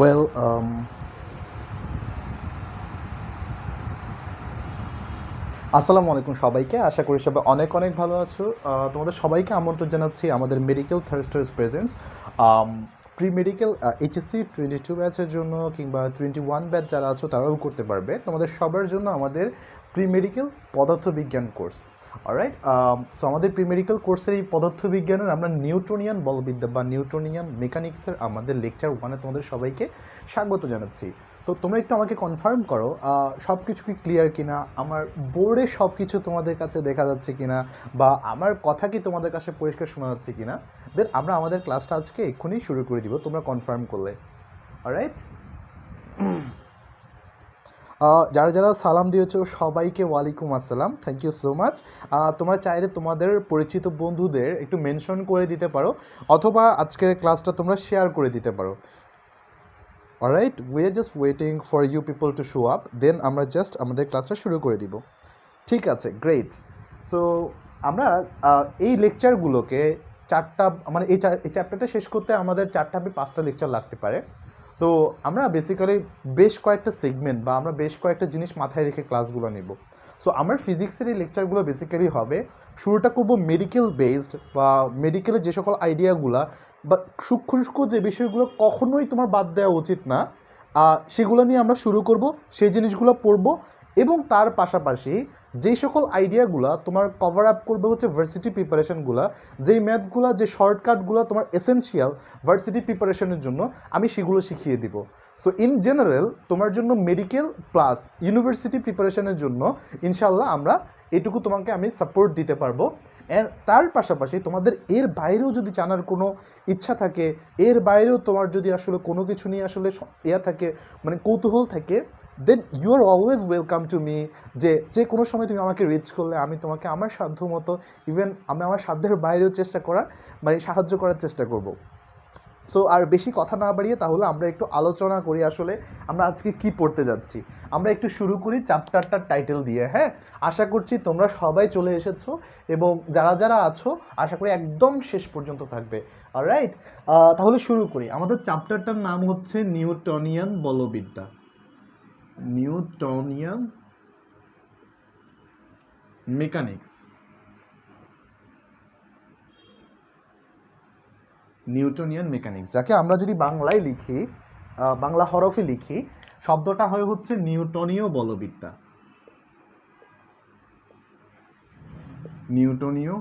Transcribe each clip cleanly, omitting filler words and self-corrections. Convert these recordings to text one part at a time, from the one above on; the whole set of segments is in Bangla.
ওয়েল আসসালামু আলাইকুম সবাইকে। আশা করি সবাই অনেক অনেক ভালো আছো। তোমাদের সবাইকে আমন্ত্রণ জানাচ্ছি আমাদের medical thirsters presents pre medical HSC 22 ব্যাচের জন্য কিংবা 21 ব্যাচ যারা আছো তারাও করতে পারবে। তোমাদের সবার জন্য আমাদের প্রি মেডিকেল পদার্থবিজ্ঞান কোর্স। অলরাইট, সো আমাদের প্রি মেডিকেল কোর্সের এই পদার্থবিজ্ঞানের আমরা নিউটনিয়ান বলবিদ্যা বা নিউটনিয়ান মেকানিক্সের আমাদের লেকচার 1-এ তোমাদের সবাইকে স্বাগত জানাচ্ছি। তো তোমরা একটু আমাকে কনফার্ম করো সব কিছু কি ক্লিয়ার কিনা, আমার বোর্ডে সব কিছু তোমাদের কাছে দেখা যাচ্ছে কিনা, বা আমার কথা কি তোমাদের কাছে পরিষ্কার শোনা যাচ্ছে কিনা। দেন আমরা আমাদের ক্লাসটা আজকে এক্ষুনি শুরু করে দিব তোমরা কনফার্ম করলে। অলরাইট, যারা যারা সালাম দিয়েছো সবাইকে ওয়ালাইকুম আসসালাম, থ্যাংক ইউ সো মাচ। তোমরা চাইলে তোমাদের পরিচিত বন্ধুদের একটু মেনশন করে দিতে পারো, অথবা আজকের ক্লাসটা তোমরা শেয়ার করে দিতে পারো। Alright, we are just waiting for you people to show up, then আমরা জাস্ট আমাদের ক্লাসটা শুরু করে দিব। ঠিক আছে, গ্রেট। সো আমরা এই লেকচারগুলোকে চারটা, মানে এই চ্যাপ্টারটা শেষ করতে আমাদের 4-5টা লেকচার লাগতে পারে। তো আমরা বেসিক্যালি বেশ কয়েকটা সেগমেন্ট বা আমরা বেশ কয়েকটা জিনিস মাথায় রেখে ক্লাসগুলো নেব। সো আমার ফিজিক্সের এই লেকচারগুলো বেসিক্যালি হবে, শুরুটা করবো মেডিকেল বেসড বা মেডিকেলের যে সকল আইডিয়াগুলা বা সূক্ষ্ম সূক্ষ্ম যে বিষয়গুলো কখনোই তোমার বাদ দেওয়া উচিত না, সেগুলো নিয়ে আমরা শুরু করব, সেই জিনিসগুলো পড়ব। এবং তার পাশাপাশি যেই সকল আইডিয়াগুলো তোমার কভার আপ করবে হচ্ছে ভার্সিটি প্রিপারেশনগুলো, যেই ম্যাথগুলো, যে শর্টকাটগুলো তোমার এসেনশিয়াল ভার্সিটি প্রিপারেশনের জন্য, আমি সেগুলো শিখিয়ে দিব। সো ইন জেনারেল তোমার জন্য মেডিকেল প্লাস ইউনিভার্সিটি প্রিপারেশনের জন্য ইনশাল্লাহ আমরা এটুকু তোমাকে আমি সাপোর্ট দিতে পারবো। তার পাশাপাশি তোমাদের এর বাইরেও যদি জানার কোনো ইচ্ছা থাকে, এর বাইরেও তোমার যদি আসলে কোনো কিছু নিয়ে আসলে থাকে, মানে কৌতূহল থাকে, then you are always welcome to me. যে কোনো সময় তুমি আমাকে রিচ করলে আমি তোমাকে আমার সাধ্য মতো, ইভেন আমি আমার সাধ্যের বাইরেও সাহায্য করার চেষ্টা করব। সো আর বেশি কথা না বাড়িয়ে তাহলে আমরা একটু আলোচনা করি আসলে আমরা আজকে কি পড়তে যাচ্ছি। আমরা একটু শুরু করি চ্যাপ্টারটার টাইটেল দিয়ে। হ্যাঁ, আশা করছি তোমরা সবাই চলে এসেছো এবং যারা যারা আছো আশা করি একদম শেষ পর্যন্ত থাকবে। অলরাইট, তাহলে শুরু করি। আমাদের চ্যাপ্টারটার নাম হচ্ছে নিউটনিয়ান বলবিদ্যা। Newtonian mechanics. নিউটনিয়ান মেকানিক্স, যাকে আমরা যদি বাংলায় লিখি, বাংলা হরফে লিখি, শব্দটা হয় হচ্ছে নিউটনীয় বলবিদ্যা। নিউটনীয়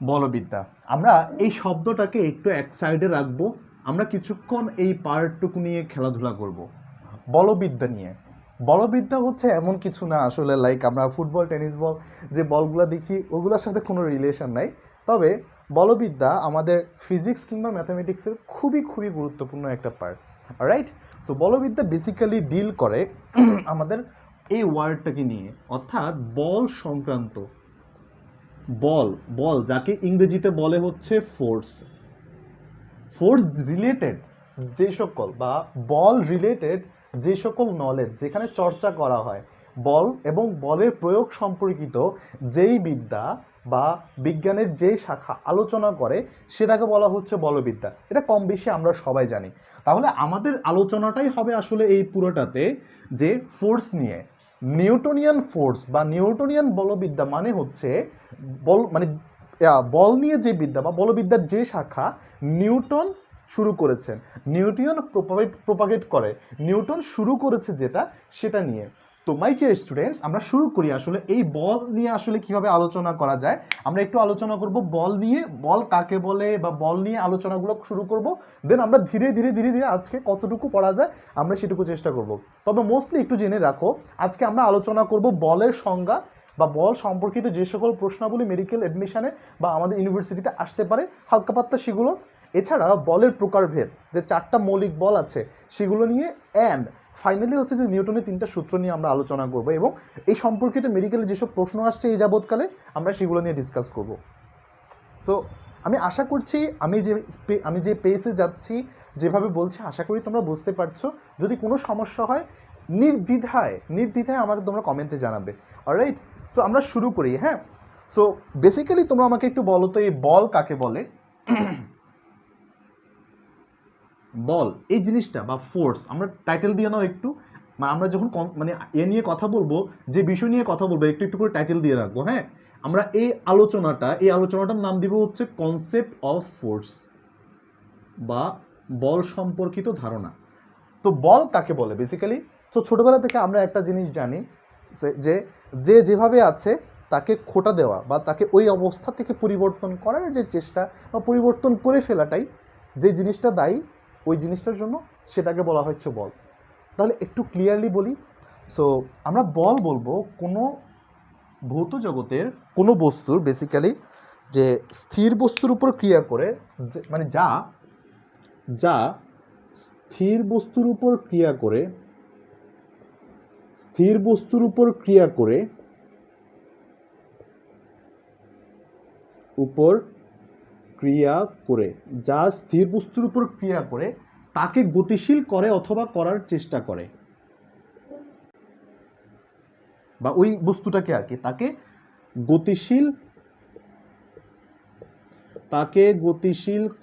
বলবিদ্যা। আমরা এই শব্দটাকে একটু এক সাইডে রাখবো, আমরা কিছুক্ষণ এই পার্টটুকু নিয়ে খেলাধুলা করব বলবিদ্যা নিয়ে। বলবিদ্যা হচ্ছে এমন কিছু না আসলে, লাইক আমরা ফুটবল, টেনিস বল যে বলগুলো দেখি ওগুলোর সাথে কোনো রিলেশন নাই। তবে বলবিদ্যা আমাদের ফিজিক্স কিংবা ম্যাথামেটিক্সের খুবই খুবই গুরুত্বপূর্ণ একটা পার্ট। রাইট, তো বলবিদ্যা বেসিক্যালি ডিল করে আমাদের এই ওয়ার্ডটাকে নিয়ে, অর্থাৎ বল সংক্রান্ত। বল, বল যাকে ইংরেজিতে বলে হচ্ছে ফোর্স। ফোর্স রিলেটেড যে সকল বা বল রিলেটেড যে সকল নলেজ যেখানে চর্চা করা হয়, বল এবং বলের প্রয়োগ সম্পর্কিত যেই বিদ্যা বা বিজ্ঞানের যেই শাখা আলোচনা করে সেটাকে বলা হচ্ছে বলবিদ্যা। এটা কম বেশি আমরা সবাই জানি। তাহলে আমাদের আলোচনাটাই হবে আসলে এই পুরোটাতে যে ফোর্স নিয়ে। নিউটনিয়ান ফোর্স বা নিউটনিয়ান বলবিদ্যা মানে হচ্ছে বল নিয়ে যে বিদ্যা বা বলবিদ্যার যে শাখা নিউটন শুরু করেছেন, নিউটন প্রোপাগেট করে, নিউটন শুরু করেছে যেটা, সেটা নিয়ে। তো মাই ডিয়ার স্টুডেন্টস, আমরা শুরু করি আসলে এই বল নিয়ে আসলে কিভাবে আলোচনা করা যায়। আমরা একটু আলোচনা করব বল নিয়ে, বল কাকে বলে বা বল নিয়ে আলোচনাগুলো শুরু করব। দেন আমরা ধীরে ধীরে ধীরে ধীরে আজকে কতটুকু পড়া যায় আমরা সেটুকু চেষ্টা করব। তবে মোস্টলি একটু জেনে রাখো, আজকে আমরা আলোচনা করব বলের সংজ্ঞা বা বল সম্পর্কিত যে সকল প্রশ্নাবলী মেডিকেল অ্যাডমিশনে বা আমাদের ইউনিভার্সিটিতে আসতে পারে হালকা পাতলা সেগুলো। এছাড়া বলের প্রকারভেদ, যে 4টা মৌলিক বল আছে সেগুলো নিয়ে, অ্যান্ড ফাইনালি হচ্ছে যে নিউটনের 3টা সূত্র নিয়ে আমরা আলোচনা করব এবং এই সম্পর্কিত মেডিকেলে যেসব প্রশ্ন আসছে এই যাবৎকালে আমরা সেগুলো নিয়ে ডিসকাস করব। সো আমি আশা করছি আমি যে পেজে যাচ্ছি, যেভাবে বলছি, আশা করি তোমরা বুঝতে পারছো। যদি কোনো সমস্যা হয় নির্দ্বিধায় আমাকে তোমরা কমেন্টে জানাবে। অলরাইট, সো আমরা শুরু করি। হ্যাঁ, সো বেসিক্যালি তোমরা আমাকে একটু বলো তো এই বল কাকে বলে। বল এই জিনিসটা বা ফোর্স, আমরা টাইটেল দিয়ে নাও একটু, মানে আমরা যখন মানে এ নিয়ে কথা বলবো, যে বিষয় নিয়ে কথা বলবো, একটু একটু করে টাইটেল দিয়ে রাখবো। হ্যাঁ, আমরা এই আলোচনাটার নাম দিব হচ্ছে কনসেপ্ট অফ ফোর্স বা বল সম্পর্কিত ধারণা। তো বল কাকে বলে বেসিক্যালি? তো ছোটবেলা থেকে আমরা একটা জিনিস জানি যে যে যেভাবে আছে তাকে খোটা দেওয়া বা তাকে ওই অবস্থা থেকে পরিবর্তন করার যে চেষ্টা বা পরিবর্তন করে ফেলাটাই যে জিনিসটা দায়ী ওই জিনিসটার জন্য, সেটাকে বলা হচ্ছে বল। তাহলে একটু ক্লিয়ারলি বলি। সো আমরা বল বলবো কোনো ভৌত জগতের কোনো বস্তুর বেসিক্যালি যে স্থির বস্তুর উপর ক্রিয়া করে, মানে যা যা স্থির বস্তুর উপর ক্রিয়া করে, স্থির বস্তুর উপর ক্রিয়া করে উপর ক্রিয়া করে, যা স্থির বস্তুর উপর ক্রিয়া করে তাকে গতিশীল করে অথবা করার চেষ্টা করে, বা ওই বস্তুটাকে আর কি তাকে গতিশীল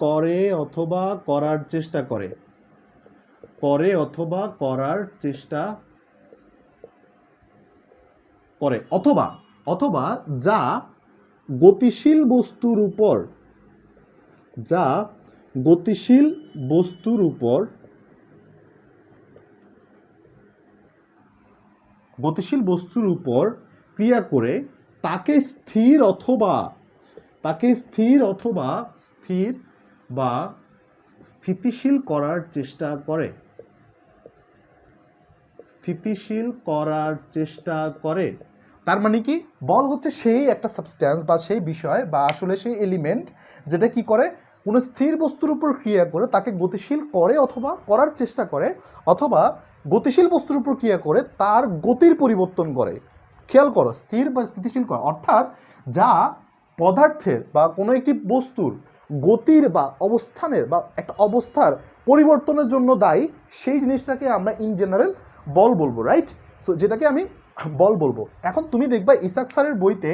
করে অথবা করার চেষ্টা করে, অথবা যা গতিশীল বস্তুর উপর ক্রিয়া করে তাকে স্থির অথবা স্থিতিশীল করার চেষ্টা করে। তার মানে কি, বল হচ্ছে সেই একটা সাবস্ট্যান্স বা সেই বিষয় বা আসলে সেই এলিমেন্ট যেটা কি করে, কোনো স্থির বস্তুর উপর ক্রিয়া করে তাকে গতিশীল করে অথবা করার চেষ্টা করে, অথবা গতিশীল বস্তুর উপর ক্রিয়া করে তার গতির পরিবর্তন করে। খেয়াল করো, স্থির বা স্থিতিশীল করা অর্থাৎ যা পদার্থের বা কোনো একটি বস্তুর গতির বা অবস্থানের বা একটা অবস্থার পরিবর্তনের জন্য দায়ী, সেই জিনিসটাকে আমরা ইন জেনারেল বল বলবো, রাইট? সো যেটাকে আমি বল বলবো। এখন তুমি দেখবা ইসাক স্যারের বইতে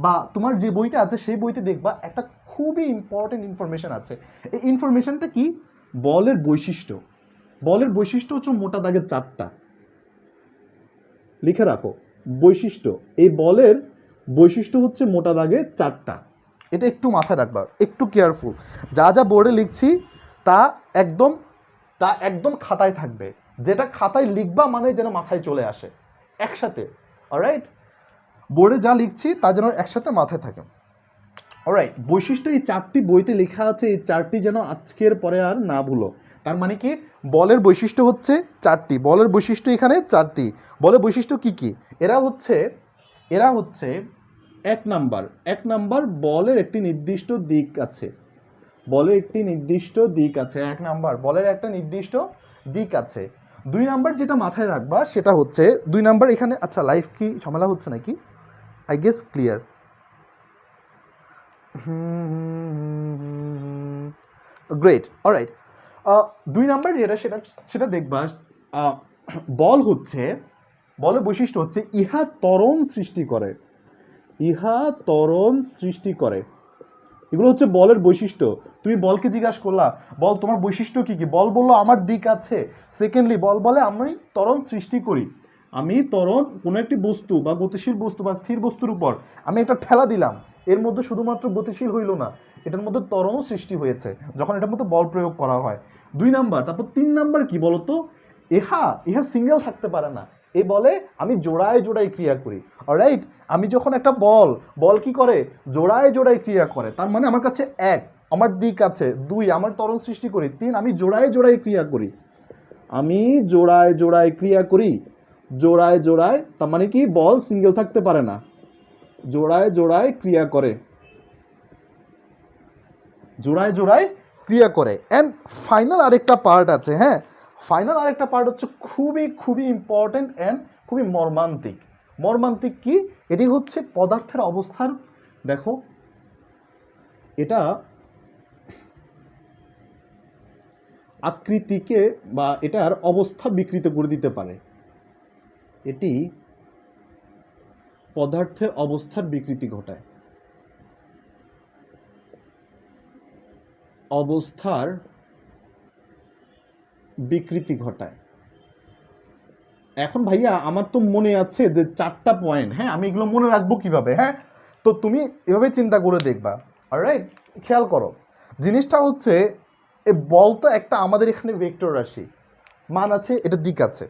বা তোমার যে বইটা আছে সেই বইতে দেখবা একটা খুবই ইম্পর্টেন্ট ইনফরমেশন আছে। এই ইনফরমেশনটা কি? বলের বৈশিষ্ট্য হচ্ছে মোটা দাগের 4টা, লিখে রাখো। বৈশিষ্ট্য, এই বলের বৈশিষ্ট্য হচ্ছে মোটা দাগে 4টা। এটা একটু মাথায় রাখবা, একটু কেয়ারফুল। যা যা বোর্ডে লিখছি তা একদম খাতায় থাকবে, যেটা খাতায় লিখবা মানে যেন মাথায় চলে আসে একসাথে। অলরাইট, বোর্ডে যা লিখছি তা যেন একসাথে মাথায় থাকে। অলরাইট, বৈশিষ্ট্য এই 4টি বইতে লেখা আছে, এই 4টি যেন আজকের পরে আর না ভুলো। তার মানে কি, বলের বৈশিষ্ট্য হচ্ছে 4টি, বলের বৈশিষ্ট্য এখানে 4টি। বলের বৈশিষ্ট্য কি কি? এরা হচ্ছে 1 নাম্বার বলের একটি নির্দিষ্ট দিক আছে। 1 নাম্বার বলের একটা নির্দিষ্ট দিক আছে। 2 নাম্বার যেটা মাথায় রাখবা সেটা হচ্ছে 2 নাম্বার এখানে, আচ্ছা লাইফ কি ঝামেলা হচ্ছে নাকি? I guess clear. Great, alright. 2 number যেটা সেটা দেখবা, বলের বৈশিষ্ট্য হচ্ছে ইহা ত্বরণ সৃষ্টি করে। এগুলো হচ্ছে বলের বৈশিষ্ট্য। তুমি বলকে জিজ্ঞাসা করলা, বল তোমার বৈশিষ্ট্য কি কি? বল বললো আমার দিক আছে। সেকেন্ডলি বল বলে আমি ত্বরণ সৃষ্টি করি। কোনো একটি বস্তু বা গতিশীল বস্তু বা স্থির বস্তুর উপর আমি একটা ঠেলা দিলাম, এর মধ্যে শুধুমাত্র গতিশীল হইল না, এটার মধ্যে ত্বরণও সৃষ্টি হয়েছে যখন এটার মধ্যে বল প্রয়োগ করা হয়। 2 নাম্বার। তারপর 3 নাম্বার কি বলতো? ইহা সিঙ্গেল থাকতে পারে না। এই বলে আমি জোড়ায় ক্রিয়া করি। অলরাইট, আমি যখন একটা বল কি করে, জোড়ায় ক্রিয়া করে। তার মানে আমার কাছে 1 আমার দিক আছে, 2 আমার ত্বরণ সৃষ্টি করি, 3 আমি জোড়ায় ক্রিয়া করি। তার মানে কি, বল সিঙ্গেল থাকতে পারে না, জোড়ায় ক্রিয়া করে। এন্ড ফাইনাল আরেকটা পার্ট আছে। হ্যাঁ, ফাইনাল আরেকটা পার্ট হচ্ছে খুবই ইম্পর্টেন্ট এন্ড খুবই মর্মান্তিক কি? এটি হচ্ছে পদার্থের অবস্থার, দেখো এটা আকৃতিকে বা এটার অবস্থা বিকৃত করে দিতে পারে। এটি পদার্থের অবস্থার বিকৃতি ঘটায়। অবস্থার বিকৃতি ঘটায়। এখন ভাইয়া আমার তো মনে আছে যে 4টা পয়েন্ট, হ্যাঁ আমি এগুলো মনে রাখবো কিভাবে? হ্যাঁ, তো তুমি এভাবে চিন্তা করে দেখবা। অলরাইট, খেয়াল করো, জিনিসটা হচ্ছে এ বল তো একটা আমাদের এখানে ভেক্টর রাশি, মান আছে, এটা দিক আছে,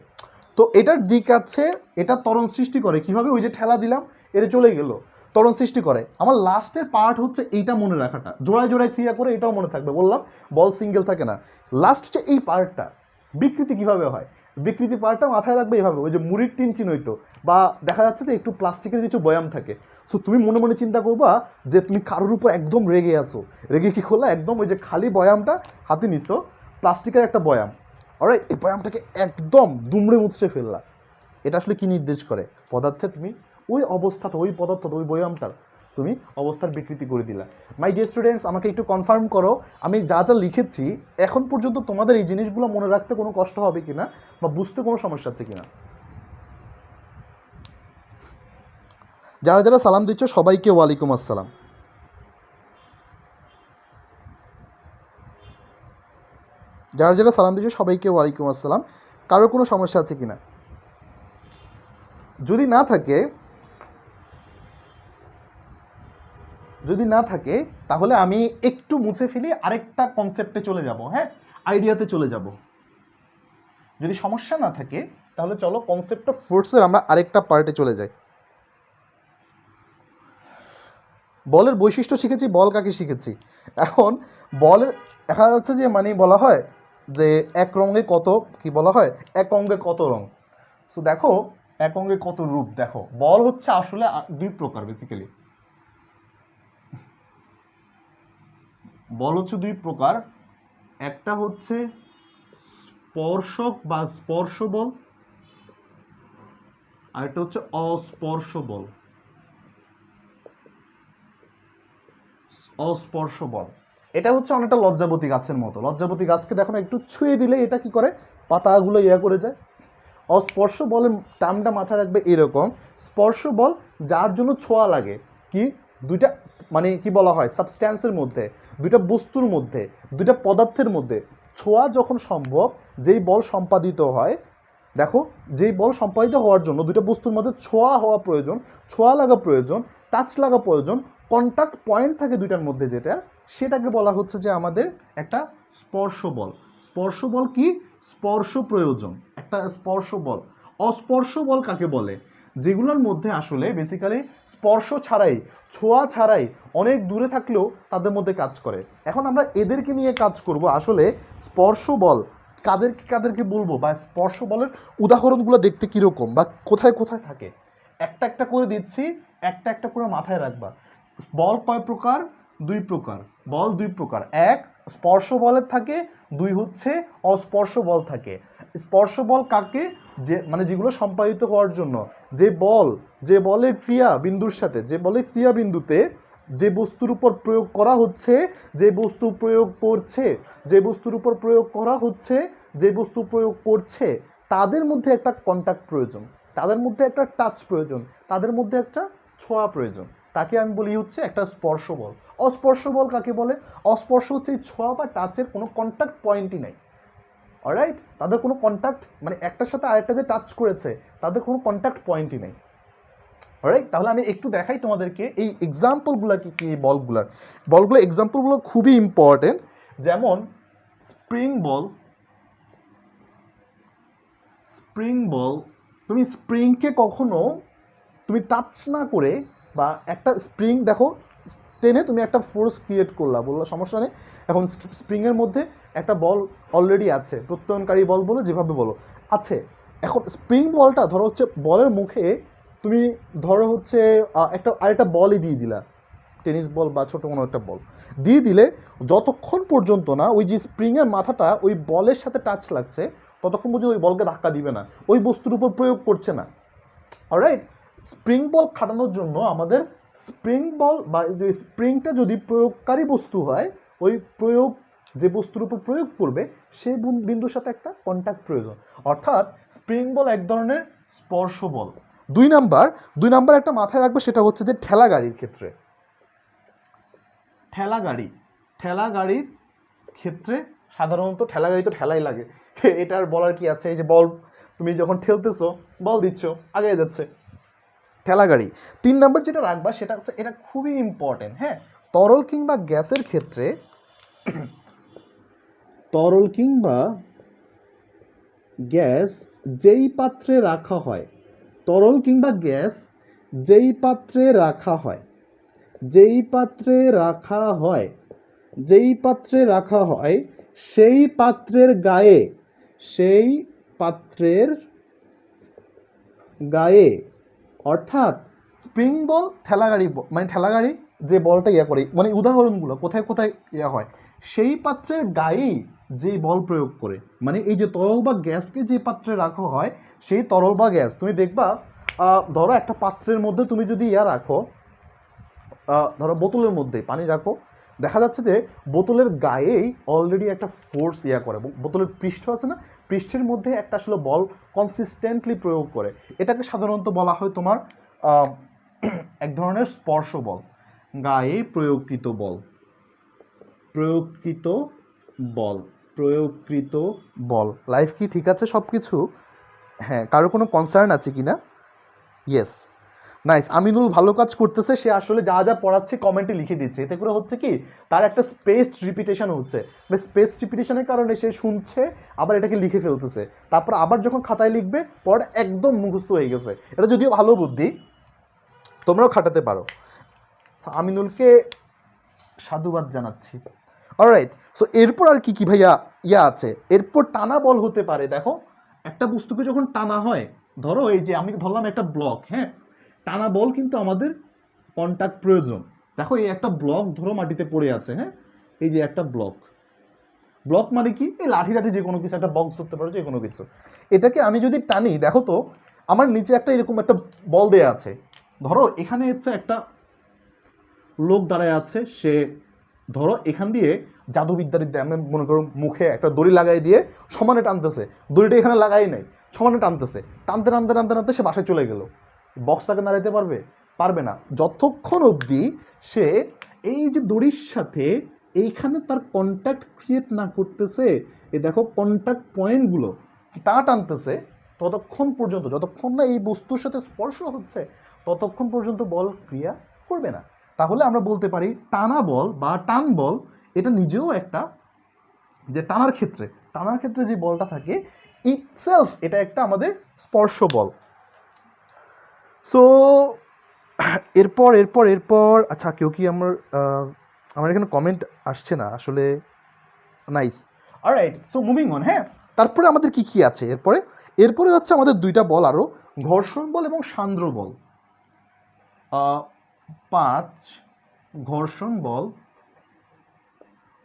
তো এটার দিক আছে, এটা ত্বরণ সৃষ্টি করে কিভাবে? ওই যে ঠেলা দিলাম, এটা চলে গেল, ত্বরণ সৃষ্টি করে। আমার লাস্টের পার্ট হচ্ছে এইটা মনে রাখাটা, জোড়ায় জোড়ায় ক্রিয়া করে এটাও মনে থাকবে। বললাম বল সিঙ্গেল থাকে না, লাস্ট হচ্ছে এই পার্টটা। বিকৃতি কিভাবে হয়, বিকৃতি পার্টটা মাথায় রাখবে এভাবে, ওই যে মুড়ির টিন চিনইতো, বা দেখা যাচ্ছে যে একটু প্লাস্টিকের কিছু বয়াম থাকে, সো তুমি মনে মনে চিন্তা করবা যে তুমি কারোর উপর একদম রেগে আসো, রেগে কি করলা, একদম ওই যে খালি বয়ামটা হাতে নিছো, প্লাস্টিকের একটা বয়াম, অলরাইট, এই বয়ামটাকে একদম দুমড়ে মুচড়ে ফেললা। এটা আসলে কি নির্দেশ করে? পদার্থের তুমি ওই অবস্থাটা, ওই পদার্থটা, ওই বয়ামটার তুমি অবস্থার বিকৃতি করে দিলা। মাই ডিয়ার স্টুডেন্টস, আমাকে একটু কনফার্ম করো আমি যা যা লিখেছি এখন পর্যন্ত তোমাদের এই জিনিসগুলো মনে রাখতে কোনো কষ্ট হবে কিনা, বা বুঝতে কোনো সমস্যা আছে কিনা। যারা যারা সালাম দিচ্ছ সবাইকে ওয়ালাইকুম আসসালাম। যারা যারা সালাম দিচ্ছ সবাইকে ওয়ালাইকুম আসসালাম। কারো কোনো সমস্যা আছে কিনা? যদি না থাকে, যদি না থাকে তাহলে আমি একটু মুছে ফেলি, আরেকটা কনসেপ্টে চলে যাব, হ্যাঁ আইডিয়াতে চলে যাব। যদি সমস্যা না থাকে তাহলে চলো কনসেপ্ট অফ ফোর্সের আমরা আরেকটা পার্টে চলে যাই। বলের বৈশিষ্ট্য শিখেছি, বল কাকে শিখেছি। এখন বলের দেখা যাচ্ছে যে মানে বলা হয় যে এক রঙে কত, কি বলা হয়, এক অঙ্গে কত রং। সো দেখো এক অঙ্গে কত রূপ, দেখো বল হচ্ছে আসলে দুই প্রকার বেসিক্যালি। বল হচ্ছে দুই প্রকার, একটা হচ্ছে স্পর্শক বা স্পর্শ বল, আর একটা হচ্ছে অস্পর্শ বল। অস্পর্শ বল এটা হচ্ছে অনেকটা লজ্জাবতী গাছের মতো। লজ্জাবতী গাছকে দেখো না, একটু ছুঁয়ে দিলে এটা কি করে, পাতাগুলো ইয়া করে যায়। অস্পর্শ বলের টার্মটা মাথায় রাখবে এরকম, স্পর্শ বল যার জন্য ছোঁয়া লাগে, কি দুইটা মানে কি বলা হয় সাবস্ট্যান্সের মধ্যে, দুইটা বস্তুর মধ্যে, দুইটা পদার্থের মধ্যে ছোঁয়া যখন সম্ভব, যেই বল সম্পাদিত হয়, দেখো যেই বল সম্পাদিত হওয়ার জন্য দুইটা বস্তুর মধ্যে ছোঁয়া হওয়া প্রয়োজন, ছোঁয়া লাগা প্রয়োজন, টাচ লাগা প্রয়োজন, কন্টাক্ট পয়েন্ট থাকে দুইটার মধ্যে যেটা, সেটাকে বলা হচ্ছে যে আমাদের একটা স্পর্শ বল। স্পর্শ বল কি, স্পর্শ প্রয়োজন, একটা স্পর্শ বল। অস্পর্শ বল কাকে বলে? যেগুলোর মধ্যে আসলে বেসিক্যালি স্পর্শ ছাড়াই, ছোঁয়া ছাড়াই অনেক দূরে থাকলেও তাদের মধ্যে কাজ করে। এখন আমরা এদেরকে নিয়ে কাজ করব। আসলে স্পর্শ বল কাদেরকে কাদেরকে বলবো, বা স্পর্শ বলের উদাহরণগুলো দেখতে কীরকম বা কোথায় কোথায় থাকে, একটা একটা করে দিচ্ছি, একটা একটা করে মাথায় রাখবা। বল কয় প্রকার? দুই প্রকার। বল দুই প্রকার, এক স্পর্শ বলের থাকে, দুই হচ্ছে অস্পর্শ বল থাকে। স্পর্শ বল কাকে, যে মানে যেগুলো সম্পাদিত হওয়ার জন্য যে বল, যে বলের ক্রিয়া বিন্দুর সাথে, যে বলের ক্রিয়া বিন্দুতে যে বস্তুর উপর প্রয়োগ করা হচ্ছে, যে বস্তু প্রয়োগ করছে, যে বস্তুর উপর প্রয়োগ করা হচ্ছে, যে বস্তু প্রয়োগ করছে, তাদের মধ্যে একটা কন্টাক্ট প্রয়োজন, তাদের মধ্যে একটা টাচ প্রয়োজন, তাদের মধ্যে একটা ছোঁয়া প্রয়োজন, তাকে আমি বলি হচ্ছে একটা স্পর্শ বল। অস্পর্শ বল কাকে বলে? অস্পর্শ হচ্ছে এই ছোঁয়া বা টাচের কোনো কন্টাক্ট পয়েন্টই নেই। অলরাইট, তাদের কোনো কন্টাক্ট মানে একটার সাথে আরেকটা যে টাচ করেছে তাদের কোনো কন্টাক্ট পয়েন্টই নেই। অলরাইট, তাহলে আমি একটু দেখাই তোমাদেরকে এই এক্সাম্পলগুলো কি কি, বলগুলো এক্সাম্পলগুলো খুবই ইম্পর্টেন্ট। যেমন স্প্রিং বল, স্প্রিং বল, তুমি স্প্রিংকে কখনো তুমি টাচ না করে, বা একটা স্প্রিং দেখো টেনে তুমি একটা ফোর্স ক্রিয়েট করলা, বললো সমস্যা নেই, এখন স্প্রিংয়ের মধ্যে একটা বল অলরেডি আছে, প্রত্যয়নকারী বল বলো যেভাবে বলো আছে। এখন স্প্রিং বলটা ধরো হচ্ছে বলের মুখে তুমি ধরো হচ্ছে একটা আরেকটা বলই দিয়ে দিলা, টেনিস বল বা ছোটো কোনো একটা বল দিয়ে দিলে, যতক্ষণ পর্যন্ত না ওই যে স্প্রিংয়ের মাথাটা ওই বলের সাথে টাচ লাগছে ততক্ষণ পর্যন্ত ওই বলকে ধাক্কা দিবে না, ওই বস্তুর উপর প্রয়োগ করছে না। অলরাইট, স্প্রিং বল খাটানোর জন্য আমাদের স্প্রিং বল বা যে স্প্রিংটা যদি প্রয়োগকারী বস্তু হয়, ওই প্রয়োগ যে বস্তুর উপর প্রয়োগ করবে সেই বিন্দুর সাথে একটা কন্ট্যাক্ট প্রয়োজন, অর্থাৎ স্প্রিং বল এক ধরনের স্পর্শ বল। দুই নাম্বার একটা মাথায় রাখবে, সেটা হচ্ছে যে ঠেলা গাড়ির ক্ষেত্রে, ঠেলা গাড়ির ক্ষেত্রে সাধারণত ঠেলা গাড়ি তো ঠেলাই লাগে, এটার বলার কি আছে? এই যে বল তুমি যখন ঠেলতেছো, বল দিচ্ছ, আগে যাচ্ছে, ঠেলা গাড়ি। 3 নাম্বার যেটা রাখবা সেটা হচ্ছে, এটা খুবই ইম্পর্টেন্ট, হ্যাঁ, তরল কিংবা গ্যাসের ক্ষেত্রে, তরল কিংবা গ্যাস যেই পাত্রে রাখা হয়, তরল কিংবা গ্যাস যেই পাত্রে রাখা হয়, যেই পাত্রে রাখা হয়, যেই পাত্রে রাখা হয়, সেই পাত্রের গায়ে, সেই পাত্রের গায়ে, অর্থাৎ স্প্রিং বল, ঠেলাগাড়ি, মানে ঠেলাগাড়ি যে বলটা ইয়া করে, মানে উদাহরণগুলো কোথায় কোথায় ইয়া হয়, সেই পাত্রের গায়েই যে বল প্রয়োগ করে, মানে এই যে তরল বা গ্যাসকে যে পাত্রে রাখা হয়, সেই তরল বা গ্যাস তুমি দেখবা, ধরো একটা পাত্রের মধ্যে তুমি যদি ইয়া রাখো, ধরো বোতলের মধ্যে পানি রাখো, দেখা যাচ্ছে যে বোতলের গায়েই অলরেডি একটা ফোর্স ইয়া করে, বোতলের পৃষ্ঠ আছে না, পৃষ্ঠের মধ্যে একটা আসলে বল কনসিস্টেন্টলি প্রয়োগ করে। এটাকে সাধারণত বলা হয় তোমার এক ধরনের স্পর্শ বল, গায়ে প্রয়োগকৃত বল, প্রয়োগকৃত বল, প্রয়োগকৃত বল। লাইফ কি ঠিক আছে সব কিছু? হ্যাঁ, কারো কোনো কনসার্ন আছে কি না? Yes, nice. আমিনুল ভালো কাজ করতেছে, সে আসলে যা যা পড়াচ্ছে কমেন্টে লিখে দিচ্ছে, এতে করে হচ্ছে কি তার একটা স্পেসড রিপিটেশন হচ্ছে, স্পেস রিপিটেশনের কারণে সে শুনছে, আবার এটাকে লিখে ফেলতেছে, তারপর আবার যখন খাতায় লিখবে পড়া একদম মুখস্থ হয়ে গেছে। এটা যদিও ভালো বুদ্ধি, তোমরাও খাটাতে পারো। আমিনুলকে সাধুবাদ জানাচ্ছি। অলরাইট, সো এরপর আর কি কি ভাইয়া ইয়া আছে, এরপর টানা বল হতে পারে। দেখো একটা বস্তুকে যখন টানা হয়, ধরো এই যে আমি ধরলাম একটা ব্লক, হ্যাঁ, টানা বল কিন্তু আমাদের কন্টাক্ট প্রয়োজন। দেখো এই একটা ব্লক ধরো মাটিতে পড়ে আছে, হ্যাঁ, এই যে একটা ব্লক, ব্লক মানে কি, এই লাঠি লাঠি যে কোনো কিছু, একটা বক্স ধরতে পারো, যে কোনো কিছু, এটাকে আমি যদি টানি, দেখো তো আমার নিচে একটা এরকম একটা বল দেয়া আছে, ধরো এখানে হচ্ছে একটা লোক দাঁড়ায় আছে, সে ধরো এখান দিয়ে জাদুবিদ্যার আমি মনে করো মুখে একটা দড়ি লাগাই দিয়ে সমানে টানতেছে, দড়িটা এখানে লাগাই নাই, সমানে টানতেছে, টানতে টানতে টানতে টানতে সে বাসায় চলে গেল, বক্সটাকে নাড়াইতে পারবে? পারবে না, যতক্ষণ অবধি সে এই যে দড়ির সাথে এইখানে তার কন্ট্যাক্ট ক্রিয়েট না করতেছে, এই দেখো কন্ট্যাক্ট পয়েন্টগুলো তা টানতেছে, ততক্ষণ পর্যন্ত, যতক্ষণ না এই বস্তুর সাথে স্পর্শ হচ্ছে, ততক্ষণ পর্যন্ত বল ক্রিয়া করবে না। তাহলে আমরা বলতে পারি টানা বল বা টান বল, এটা নিজেও একটা, যে টানার ক্ষেত্রে যে বলটা থাকে ইটসেলফ, এটা একটা আমাদের স্পর্শ বল। সো এরপর এরপর এরপর আচ্ছা, কেউ কি আমার এখানে কমেন্ট আসছে না আসলে, nice. Alright, so moving on, হ্যাঁ, তারপরে আমাদের কি কি আছে এরপরে হচ্ছে আমাদের দুইটা বল আরো, ঘর্ষণ বল এবং সান্দ্র বল। 5 ঘর্ষণ বল।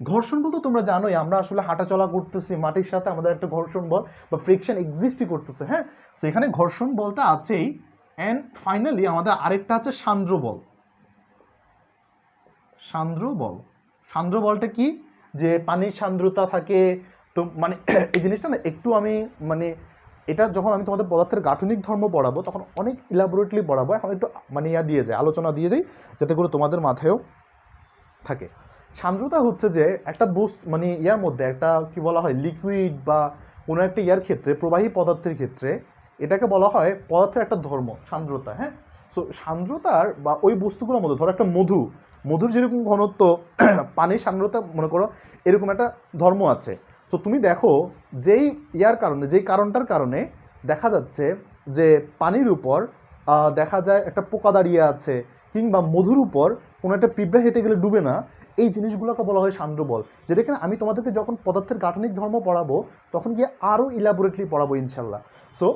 ঘর্ষণ বল তো তোমরা জানোই, আমরা আসলে হাঁটাচলা করতেছি মাটির সাথে, আমাদের একটা ঘর্ষণ বল বা ফ্রিকশন এক্সিস্টই করতেছে, হ্যাঁ, সো এখানে ঘর্ষণ বলটা আছেই। অ্যান্ড ফাইনালি আমাদের আরেকটা আছে সান্দ্র বল। সান্দ্র বল, সান্দ্র বলটা কি, যে পানির সান্দ্রতা থাকে, তো মানে এই জিনিসটা না একটু আমি মানে এটা যখন আমি তোমাদের পদার্থের গাঠনিক ধর্ম পড়াবো তখন অনেক ইলাবোরেটলি পড়াবো, এখন একটু মানে ইয়া দিয়ে যায়, আলোচনা দিয়ে যাই, যাতে করে তোমাদের মাথায়ও থাকে। সান্দ্রতা হচ্ছে যে একটা মানে ইয়ার মধ্যে একটা কি বলা হয়, লিকুইড বা কোনো একটা ইয়ার ক্ষেত্রে, প্রবাহী পদার্থের ক্ষেত্রে, এটাকে বলা হয় পদার্থের একটা ধর্ম সান্দ্রতা, হ্যাঁ। সো সান্দ্রতার বা ওই বস্তুগুলোর মধ্যে ধরো একটা মধুর যেরকম ঘনত্ব, পানির সান্দ্রতা মনে করো এরকম একটা ধর্ম আছে। তো তুমি দেখো যেই ইয়ার কারণে, যেই কারণটার কারণে দেখা যাচ্ছে যে পানির উপর দেখা যায় একটা পোকা দাঁড়িয়ে আছে, কিংবা মধুর উপর কোনো একটা পিঁপড়া হেঁটে গেলে ডুবে না, এই জিনিসগুলোকে বলা হয় সান্দ্র বল। যেটা কিনা আমি তোমাদেরকে যখন পদার্থের গাঠনিক ধর্ম পড়াবো তখন গিয়ে আরও ইলাবোরেটলি পড়াবো ইনশাল্লাহ। সো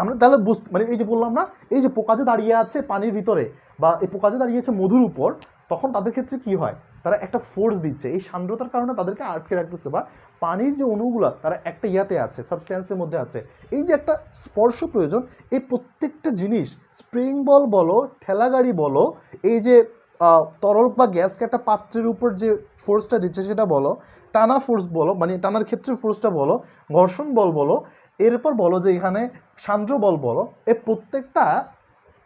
আমরা তাহলে মানে এই যে বললাম না, এই যে পোকা যে দাঁড়িয়ে আছে পানির ভিতরে, বা এই পোকা যে দাঁড়িয়ে আছে মধুর উপর, তখন তাদের ক্ষেত্রে কি হয়, তারা একটা ফোর্স দিচ্ছে, এই সান্দ্রতার কারণে তাদেরকে আটকে রাখতেছে, বা পানির যে অণুগুলো তারা একটা ইয়াতে আছে, সাবস্ট্যান্সের মধ্যে আছে, এই যে একটা স্পর্শ প্রয়োজন, এই প্রত্যেকটা জিনিস, স্প্রিং বল বলো, ঠেলাগাড়ি বলো, এই যে তরল বা গ্যাসকে একটা পাত্রের উপর যে ফোর্সটা দিচ্ছে সেটা বলো, টানা ফোর্স বলো, মানে টানার ক্ষেত্রে ফোর্সটা বলো, ঘর্ষণ বল বলো, এরপর বলো যে এখানে সান্দ্র বল বলো, এই প্রত্যেকটা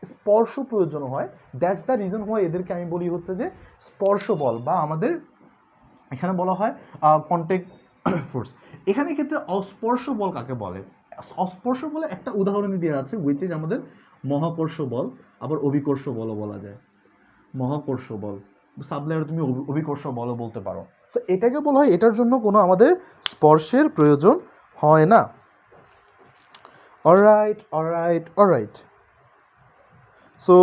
স্পর্শ প্রয়োজন হয়। দ্যাটস দ্য রিজন হয় এদেরকে আমি বলি হচ্ছে যে স্পর্শ বল, বা আমাদের এখানে বলা হয় কন্ট্যাক্ট ফোর্স। এখানে ক্ষেত্রে অস্পর্শ বল কাকে বলে? অস্পর্শ বলে একটা উদাহরণ দেওয়া আছে, উইচ ইজ আমাদের মহাকর্ষ বল, আবার অভিকর্ষ বলও বলা যায়। মহাকর্ষ বল, সাবলেয়ার তুমি অভিকর্ষ বলও বলতে পারো। সো এটাকে বলা হয়, এটার জন্য কোনো আমাদের স্পর্শের প্রয়োজন হয় না। Alright alright alright. সো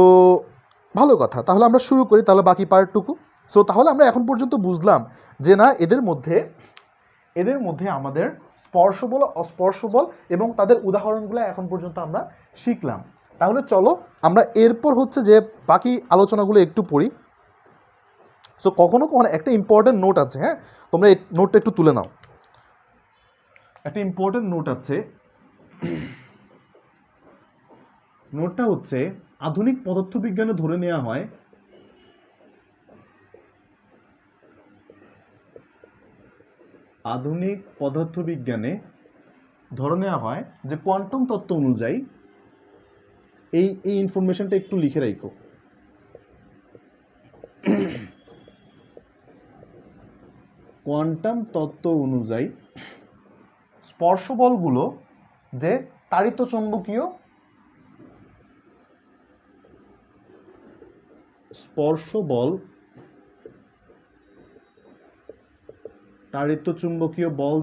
ভালো কথা, তাহলে আমরা শুরু করি তাহলে বাকি পার্টটুকু। সো তাহলে আমরা এখন পর্যন্ত বুঝলাম যে না, এদের মধ্যে আমাদের স্পর্শ বল, অস্পর্শ বল এবং তাদের উদাহরণগুলো এখন পর্যন্ত আমরা শিখলাম। তাহলে চলো আমরা এরপর হচ্ছে যে বাকি আলোচনাগুলো একটু পড়ি। সো কখনো কখনো একটা ইম্পর্টেন্ট নোট আছে, হ্যাঁ, তোমরা এই নোটটা একটু তুলে নাও। একটা ইম্পর্টেন্ট নোট আছে, নোটটা হচ্ছে আধুনিক পদার্থবিজ্ঞানে ধরে নেওয়া হয় যে কোয়ান্টাম তত্ত্ব অনুযায়ী এই ইনফরমেশনটা একটু লিখে রাখো। কোয়ান্টাম তত্ত্ব অনুযায়ী স্পর্শ বলগুলো যে তাড়িত চুম্বকীয় স্পর্শ বল, তাড়িত চুম্বকীয় বল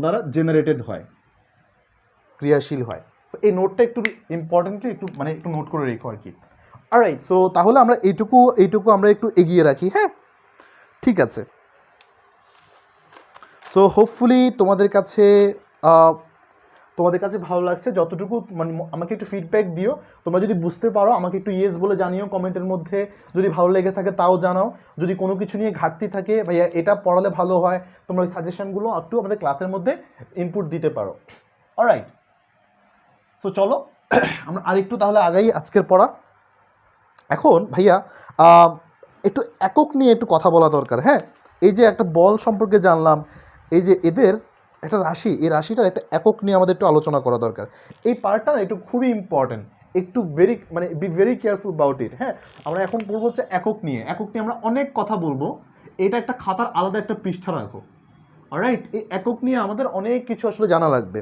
দ্বারা জেনারেটেড হয়, ক্রিয়াশীল হয়। এই নোটটা একটু ইম্পর্টেন্টলি একটু নোট করে রেখো আর কি। অলরাইট, সো তাহলে আমরা এইটুকু আমরা একটু এগিয়ে রাখি, হ্যাঁ, ঠিক আছে। সো হোপফুলি তোমাদের কাছে ভালো লাগছে যতটুকু, মানে আমাকে একটু ফিডব্যাক দিও। তোমরা যদি বুঝতে পারো আমাকে একটু ইয়েস বলে জানিও কমেন্টের মধ্যে, যদি ভালো লেগে থাকে তাও জানাও। যদি কোনো কিছু নিয়ে ঘাটতি থাকে, ভাইয়া এটা পড়ালে ভালো হয়, তোমরা ওই সাজেশনগুলো একটু আমাদের ক্লাসের মধ্যে ইনপুট দিতে পারো। অলরাইট, সো চলো আমরা আরেকটু তাহলে আগাই আজকের পড়া। এখন ভাইয়া একটু একক নিয়ে একটু কথা বলা দরকার, হ্যাঁ। এই যে একটা বল সম্পর্কে জানলাম, এই যে এদের একটা রাশি, এই রাশিটার একটা একক নিয়ে আমাদের একটু আলোচনা করা দরকার। এই পার্টটা না একটু খুবই ইম্পর্টেন্ট, একটু be very careful about it, হ্যাঁ। আমরা এখন পড়বো হচ্ছে একক নিয়ে আমরা অনেক কথা বলবো। এটা একটা খাতার আলাদা একটা পৃষ্ঠা রাখো। অলরাইট, এই একক নিয়ে আমাদের অনেক কিছু আসলে জানা লাগবে।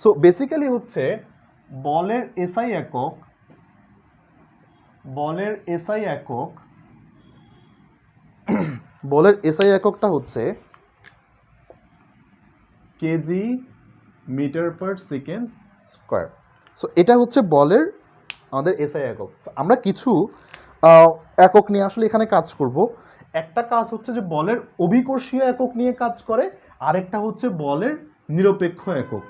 সো বেসিক্যালি হচ্ছে বলের এসআই একক, বলের এসআই এককটা হচ্ছে KG metre per second square. So এটা হচ্ছে বলের আমাদের এসআই একক। আমরা কিছু একক নিয়ে আসলে এখানে কাজ করব। একটা কাজ হচ্ছে যে বলের অভিকর্ষীয় একক নিয়ে কাজ করে, আরেকটা হচ্ছে বলের নিরপেক্ষ একক।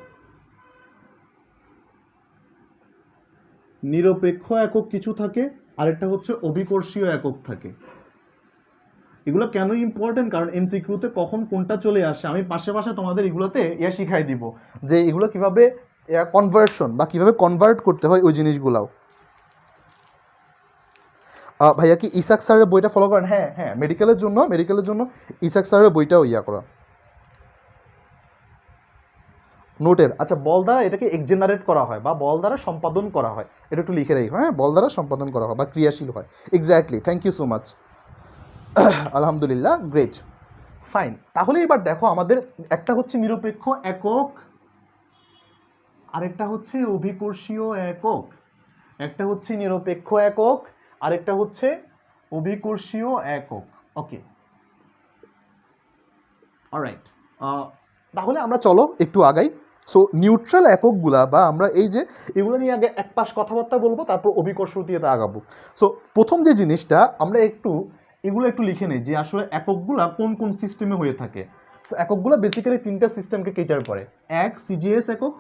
নিরপেক্ষ একক কিছু থাকে, আরেকটা হচ্ছে অভিকর্ষীয় একক থাকে। এগুলো কেন ইম্পর্টেন্ট? কারণ এমসিকিউতে কখন কোনটা চলে আসে, আমি পাশে তোমাদের এগুলোতে শিখাই দিব যে এগুলো কিভাবে কনভার্সন বা কিভাবে কনভার্ট করতে হয় ওই জিনিসগুলাও। ভাইয়া কি ইসাক স্যারের বইটা ফলো করেন? হ্যাঁ হ্যাঁ, মেডিকেলের জন্য ইসাক স্যারের বইটাও করা নোটের। আচ্ছা, বল দ্বারা এটাকে এক্সজেনারেট করা হয় বা বল দ্বারা সম্পাদন করা হয়, এটা একটু লিখে রাখি, হ্যাঁ, বল দ্বারা সম্পাদন করা হয় বা ক্রিয়াশীল হয়। Exactly, thank you so much. আলহামদুলিল্লাহ, গ্রেট, ফাইন। তাহলে এবার দেখো, আমাদের একটা হচ্ছে নিরপেক্ষ একক, আরেকটা হচ্ছে অভিকর্ষীয় একক। একটা হচ্ছে নিরপেক্ষ একক, আরেকটা হচ্ছে অভিকর্ষীয় একক। ওকে, অলরাইট, তাহলে আমরা চলো একটু আগাই। সো নিউট্রাল এককগুলা বা আমরা এই যে এগুলো নিয়ে আগে এক পাশ কথাবার্তা বলবো, তারপর অভিকর্ষ দিয়ে আগাবো। সো প্রথম যে জিনিসটা আমরা এগুলো একটু লিখে নিই যে আসলে এককগুলা কোন কোন সিস্টেমে হয়ে থাকে। সো এককগুলো বেসিক্যালি তিনটা সিস্টেমকে কেটার করে। এক, সিজিএস একক,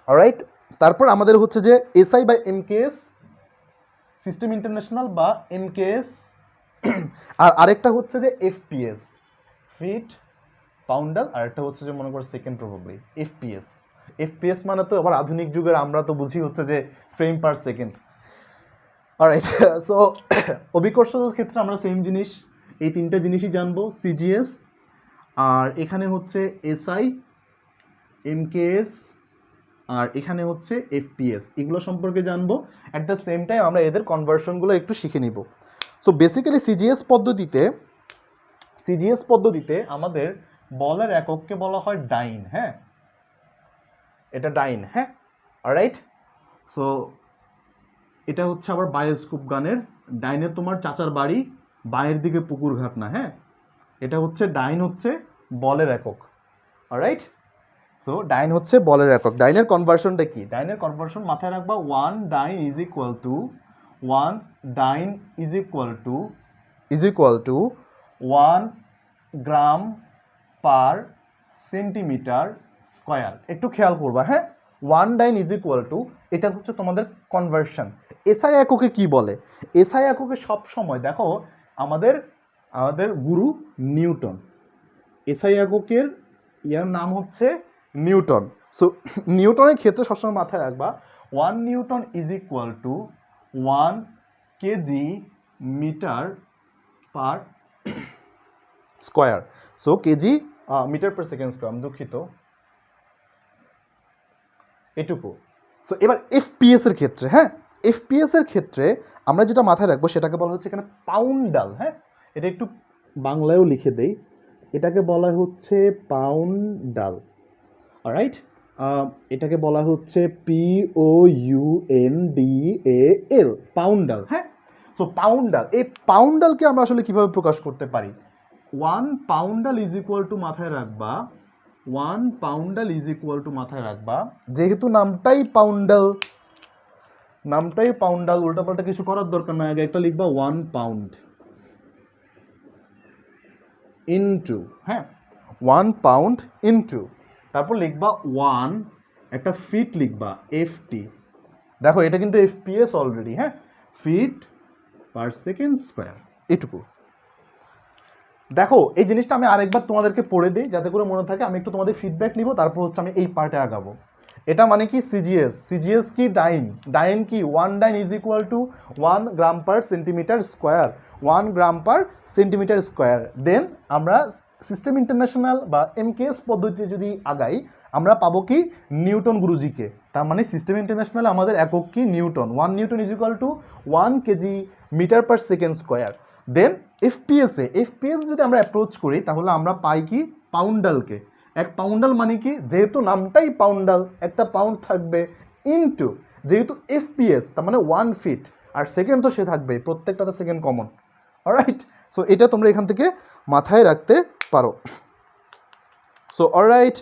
অলরাইট। তারপর আমাদের হচ্ছে যে এসআই বা এমকেএস, সিস্টেম ইন্টারন্যাশনাল বা এমকেএস, আর আরেকটা হচ্ছে যে এফপিএস, ফিট পাউন্ডাল, আর একটা হচ্ছে যে মনে করো সেকেন্ড প্রবাবলি এফপিএস মানে তো আবার আধুনিক যুগের আমরা তো বুঝি হচ্ছে যে frame per second. Alright, so অভিকর্ষের ক্ষেত্রে আমরা সেম জিনিস, এই তিনটা জিনিসই জানবো, সিজিএস, আর এখানে হচ্ছে এসআই, এমকেএস আর এখানে হচ্ছে এফপিএস, এগুলো সম্পর্কে জানবো। অ্যাট দ্য সেম টাইম আমরা এদের কনভার্সনগুলো একটু শিখে নিব। সো বেসিক্যালি সিজিএস পদ্ধতিতে আমাদের বলের একককে বলা হয় ডাইন। হ্যাঁ, এটা ডাইন। হ্যাঁ, অলরাইট। সো এটা হচ্ছে আবার বায়োস্কোপ গানের ডাইনে তোমার চাচার বাড়ি, বাঁয়ের দিকে পুকুর ঘাট না। হ্যাঁ, এটা হচ্ছে ডাইন, হচ্ছে বলের একক। অলরাইট। সো ডাইন হচ্ছে বলের একক। ডাইনের কনভার্সনটা কি? ডাইনের কনভার্সন মাথায় রাখবা, one dyne is equal to 1 gram per centimetre square. একটু খেয়াল করবা। হ্যাঁ, 1 ডাইন ইজ ইকুয়াল টু, এটা হচ্ছে তোমাদের কনভার্সন। এসআই এককে কি বলে? এসআই এককে সবসময় দেখো আমাদের গুরু নিউটন। এসআই এককের ইয়ার নাম হচ্ছে নিউটন। সো নিউটনের ক্ষেত্রে সবসময় মাথায় রাখবা 1 newton is equal to 1 KG metre per square. So KG metre per second square, আমি দুঃখিত, এটুকু। সো এবার এফপিএস এর ক্ষেত্রে, হ্যাঁ, এফপিএস এর ক্ষেত্রে আমরা যেটা মাথায় রাখবো সেটাকে বলা হচ্ছে এখানে পাউন্ডাল। হ্যাঁ, এটা একটু বাংলায়ও লিখে দেই, এটাকে বলা হচ্ছে পাউন্ডাল। অলরাইট, এটাকে বলা হচ্ছে POUNDAL, পাউন্ডাল। হ্যাঁ, সো পাউন্ডাল, এই পাউন্ডালকে আমরা আসলে কিভাবে প্রকাশ করতে পারি? 1 পাউন্ডাল ইজ ইকুয়াল টু, মাথায় রাখবা 1 পাউন্ডাল ইজ ইকুয়াল টু, মাথায় রাখবা যেহেতু নামটাই পাউন্ডাল, উল্টাপাল্টা কিছু করার দরকার নাই, আগে একটা লিখবা 1 পাউন্ড ইনটু, হ্যাঁ, 1 পাউন্ড ইনটু, তারপর লিখবা 1, একটা ফিট লিখবা FT। দেখো এটা কিন্তু এফপিএস অলরেডি। হ্যাঁ, ফিট পার সেকেন্ড স্কয়ার, এটুকু। দেখো এই জিনিসটা আমি আরেকবার তোমাদেরকে পড়ে দিই যাতে করে মনে থাকে। আমি একটু তোমাদের ফিডব্যাক নিব, তারপর হচ্ছে আমি এই পার্টে আগাবো। এটা মানে কি সিজিএস কি ডাইন কি 1 dyne is equal to 1 gram per centimetre square, 1 gram per centimetre square. Then আমরা সিস্টেম ইন্টারন্যাশনাল বা এমকেএস পদ্ধতিতে যদি আগাই, আমরা পাবো কি নিউটন গুরুজিকে। তার মানে সিস্টেম ইন্টারন্যাশনাল আমাদের একক কি newton, 1 newton is equal to 1 KG metre per second square. Then FPS যদি আমরা অ্যাপ্রোচ করি তাহলে আমরা পাই কি পাউন্ডালকে। এক পাউন্ডাল মানে কি, যেহেতু নামটাই পাউন্ডাল, একটা পাউন্ড থাকবে ইনটু, যেহেতু এফপিএস তার মানে 1 ফিট, আর সেকেন্ড তো সে থাকবে, প্রত্যেকটাতে সেকেন্ড কমন। অলরাইট, সো এটা তোমরা এখান থেকে মাথায় রাখতে পারো। So alright.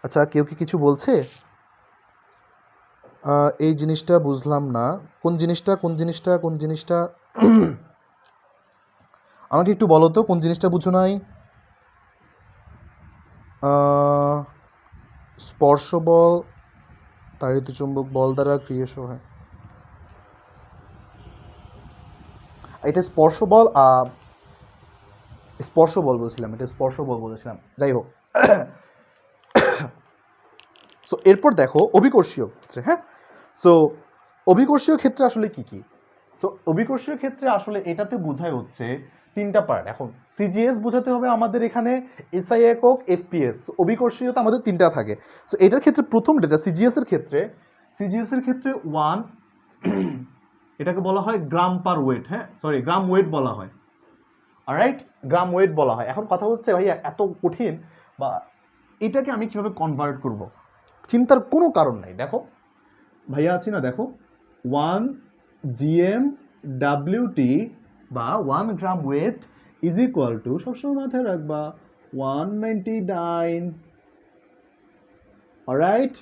আচ্ছা, কেউ কি কিছু বলছে? এই জিনিসটা বুঝলাম না, কোন জিনিসটা আমাকে একটু বলো তো, কোন জিনিসটা বুঝো নাই? স্পর্শ বল তাড়িত চুম্বক বল দ্বারা ক্রিয়াশ হয়, এটা স্পর্শ বল বলছিলাম, যাই হোক। সো এরপর দেখো অভিকর্ষীয় ক্ষেত্রে। হ্যাঁ, সো অভিকর্ষীয় ক্ষেত্রে আসলে কি? সো অভিকর্ষীয় ক্ষেত্রে আসলে এটাতে বোঝায় হচ্ছে 3টা পার্ট। এখন সিজিএস বোঝাতে হবে আমাদের এখানে এসআই একক, এফপিএস। অভিকর্ষীয় তো আমাদের 3টা থাকে। সো এটার ক্ষেত্রে প্রথম যেটা সিজিএস এর ক্ষেত্রে 1 এটাকে বলা হয় গ্রাম পার ওয়েট। হ্যাঁ, সরি, গ্রাম ওয়েট বলা হয়। অলরাইট, গ্রাম ওয়েট বলা হয়। এখন কথা হচ্ছে ভাই এত কঠিন, বা এটাকে আমি কিভাবে কনভার্ট করব, চিন্তার কোনো কারণ নাই। দেখো ভাইয়া আছি না, দেখো 1 GMWT বা 1 gram weight is equal two, সবসময় মাথায় রাখবা 199। অলরাইট,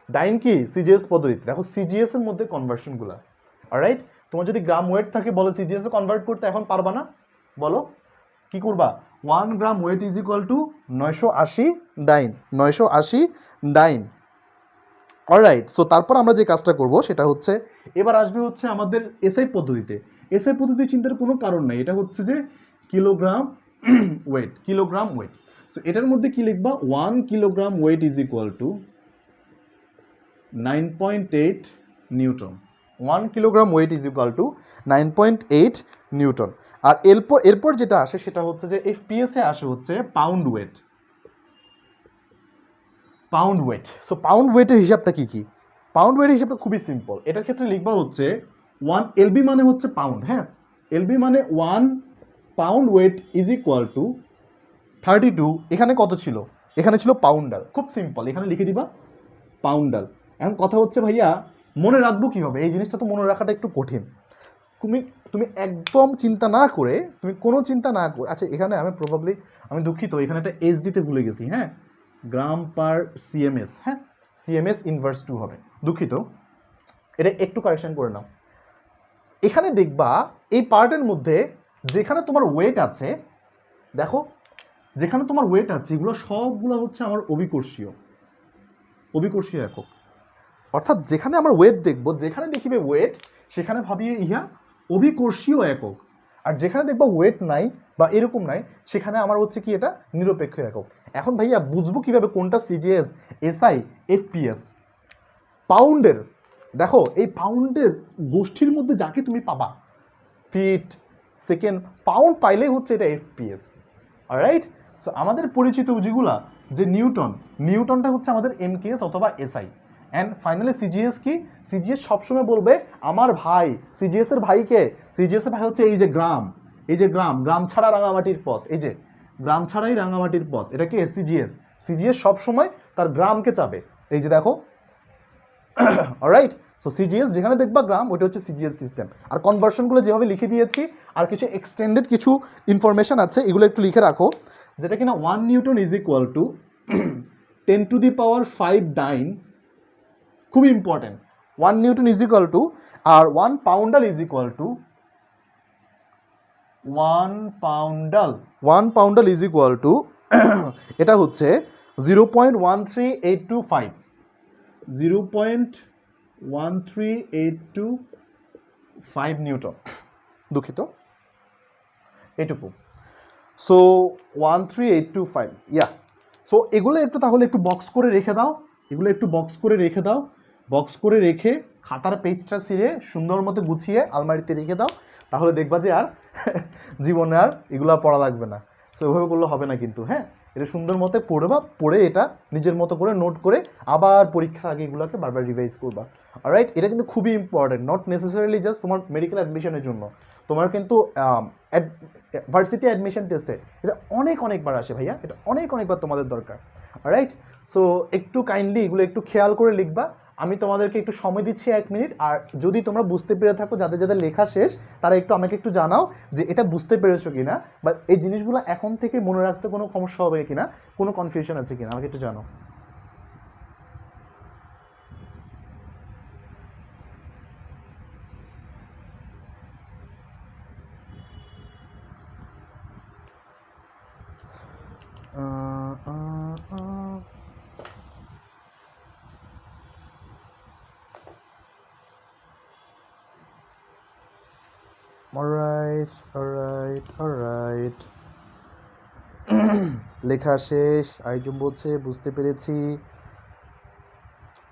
ডাইন কি সিজিএস পদ্ধতিতে। দেখো সিজিএস এর মধ্যে কনভার্সনগুলো। অলরাইট, তোমার যদি গ্রাম ওয়েট থাকে বলো সিজিএস এ কনভার্ট করতে, এখন পারবা না, বলো কি করবা? 1 gram weight is equal to 980 dyne. Alright, so তারপর আমরা যে কাজটা করব সেটা হচ্ছে, এবার আসবে হচ্ছে আমাদের এসআই পদ্ধতিতে। এসআই পদ্ধতি চিন্তার কোনো কারণ নাই, এটা হচ্ছে যে কিলোগ্রাম ওয়েট। সো এটার মধ্যে কি লিখবা? 1 kilogram weight is equal to 9.8 newton. 1 kilogram weight is equal to 9.8 newton. আর এরপর যেটা আসে সেটা হচ্ছে যে এফপিএস এ আসে হচ্ছে pound weight. Pound weight. So pound ওয়েটের হিসাবটা কি কি? পাউন্ড ওয়েটের হিসাবটা খুবই সিম্পল। এটার ক্ষেত্রে লিখবা হচ্ছে 1 এলবি মানে হচ্ছে পাউন্ড, হ্যাঁ, এলবি মানে 1 pound weight is equal to 32। এখানে কত ছিল? এখানে ছিল পাউন্ডাল। খুব সিম্পল, এখানে লিখে দিবা পাউন্ডাল। এখন কথা হচ্ছে ভাইয়া মনে রাখবো কীভাবে? এই জিনিসটা তো মনে রাখাটা একটু কঠিন। তুমি তুমি একদম চিন্তা না করে, তুমি কোনো চিন্তা না করে, আচ্ছা এখানে আমি দুঃখিত, এখানে একটা এস দিতে ভুলে গেছি, হ্যাঁ, গ্রাম পার সিএমএস, হ্যাঁ, সিএমএস ইনভার্স 2 হবে, দুঃখিত, এটা একটু কারেকশন করে নাও। এখানে দেখবা এই পার্টের মধ্যে যেখানে তোমার ওয়েট আছে, দেখো যেখানে তোমার ওয়েট আছে এগুলো সবগুলো হচ্ছে আমার অভিকর্ষীয় একক। অর্থাৎ যেখানে আমার ওয়েট দেখবো, যেখানে দেখিবে ওয়েট, সেখানে ভাবিয়ে ইহা অভিকর্ষীয় একক। আর যেখানে দেখবা ওয়েট নাই বা এরকম নাই, সেখানে আমার হচ্ছে কি এটা নিরপেক্ষ একক। এখন ভাইয়া বুঝবো কিভাবে কোনটা সিজিএস, এসআই, এফপিএস? পাউন্ডের, দেখো এই পাউন্ডের গোষ্ঠীর মধ্যে যাকে তুমি পাবা, ফিট, সেকেন্ড, পাউন্ড পাইলেই হচ্ছে এটা এফপিএস। অলরাইট, সো আমাদের পরিচিত যেগুলা, যে নিউটনটা হচ্ছে আমাদের এমকেএস অথবা এসআই। অ্যান্ড ফাইনালি সিজিএস কি? সিজিএস সবসময় বলবে আমার ভাই, সিজিএস এর ভাইকে, সিজিএস এর ভাই হচ্ছে এই যে গ্রাম, গ্রাম ছাড়া রাঙামাটির পথ, এই যে গ্রাম ছাড়াই রাঙামাটির পথ, এটা কি সিজিএস? সিজিএস সবসময় তার গ্রামকে চাবে, এই যে দেখো। অলরাইট, সো সিজিএস যেখানে দেখবা গ্রাম, ওটা হচ্ছে সিজিএস সিস্টেম। আর কনভার্সনগুলো যেভাবে লিখে দিয়েছি, আর কিছু এক্সটেন্ডেড কিছু ইনফরমেশন আছে, এগুলো একটু লিখে রাখো, যেটা কিনা 1 newton is equal to 10⁵ dyne, খুব important. 1 newton is equal to, আর 1 poundal is equal to 1 poundal is equal to এটা হচ্ছে 0.13825, 0.13825 নিউটন, দুঃখিত, এটুকু। সো 13825, ইয়া। সো এগুলো একটু তাহলে একটু বক্স করে রেখে দাও, বক্স করে রেখে খাতার পেজটা ছিঁড়ে সুন্দর মতো গুছিয়ে আলমারিতে রেখে দাও, তাহলে দেখবা যে আর জীবনে আর এগুলো পড়া লাগবে না। সো ওইভাবে করলে হবে না কিন্তু, হ্যাঁ, এটা সুন্দর মতো পড়বা, পড়ে এটা নিজের মতো করে নোট করে আবার পরীক্ষার আগে এগুলোকে বারবার রিভাইজ করবা। অলরাইট, এটা কিন্তু খুবই ইম্পর্টেন্ট, নট নেসেসারিলি জাস্ট তোমার মেডিকেল অ্যাডমিশনের জন্য, তোমার কিন্তু ভার্সিটি অ্যাডমিশন টেস্টে এটা অনেকবার আসে ভাইয়া, এটা অনেকবার তোমাদের দরকার। অলরাইট, সো একটু কাইন্ডলি এগুলো একটু খেয়াল করে লিখবা। আমি তোমাদেরকে একটু সময় দিচ্ছি 1 মিনিট, আর যদি তোমরা বুঝতে পেরে থাকো, যাদের লেখা শেষ, তারা একটু আমাকে একটু জানাও যে এটা বুঝতে পেরেছো কিনা, বা এই জিনিসগুলো এখন থেকে মনে রাখতে কোনো সমস্যা হবে কিনা, কোনো কনফিউশন আছে কিনা, আমাকে একটু জানাও। অলরাইট, লেখা শেষ, আইজুম বলছে বুঝতে পেরেছি।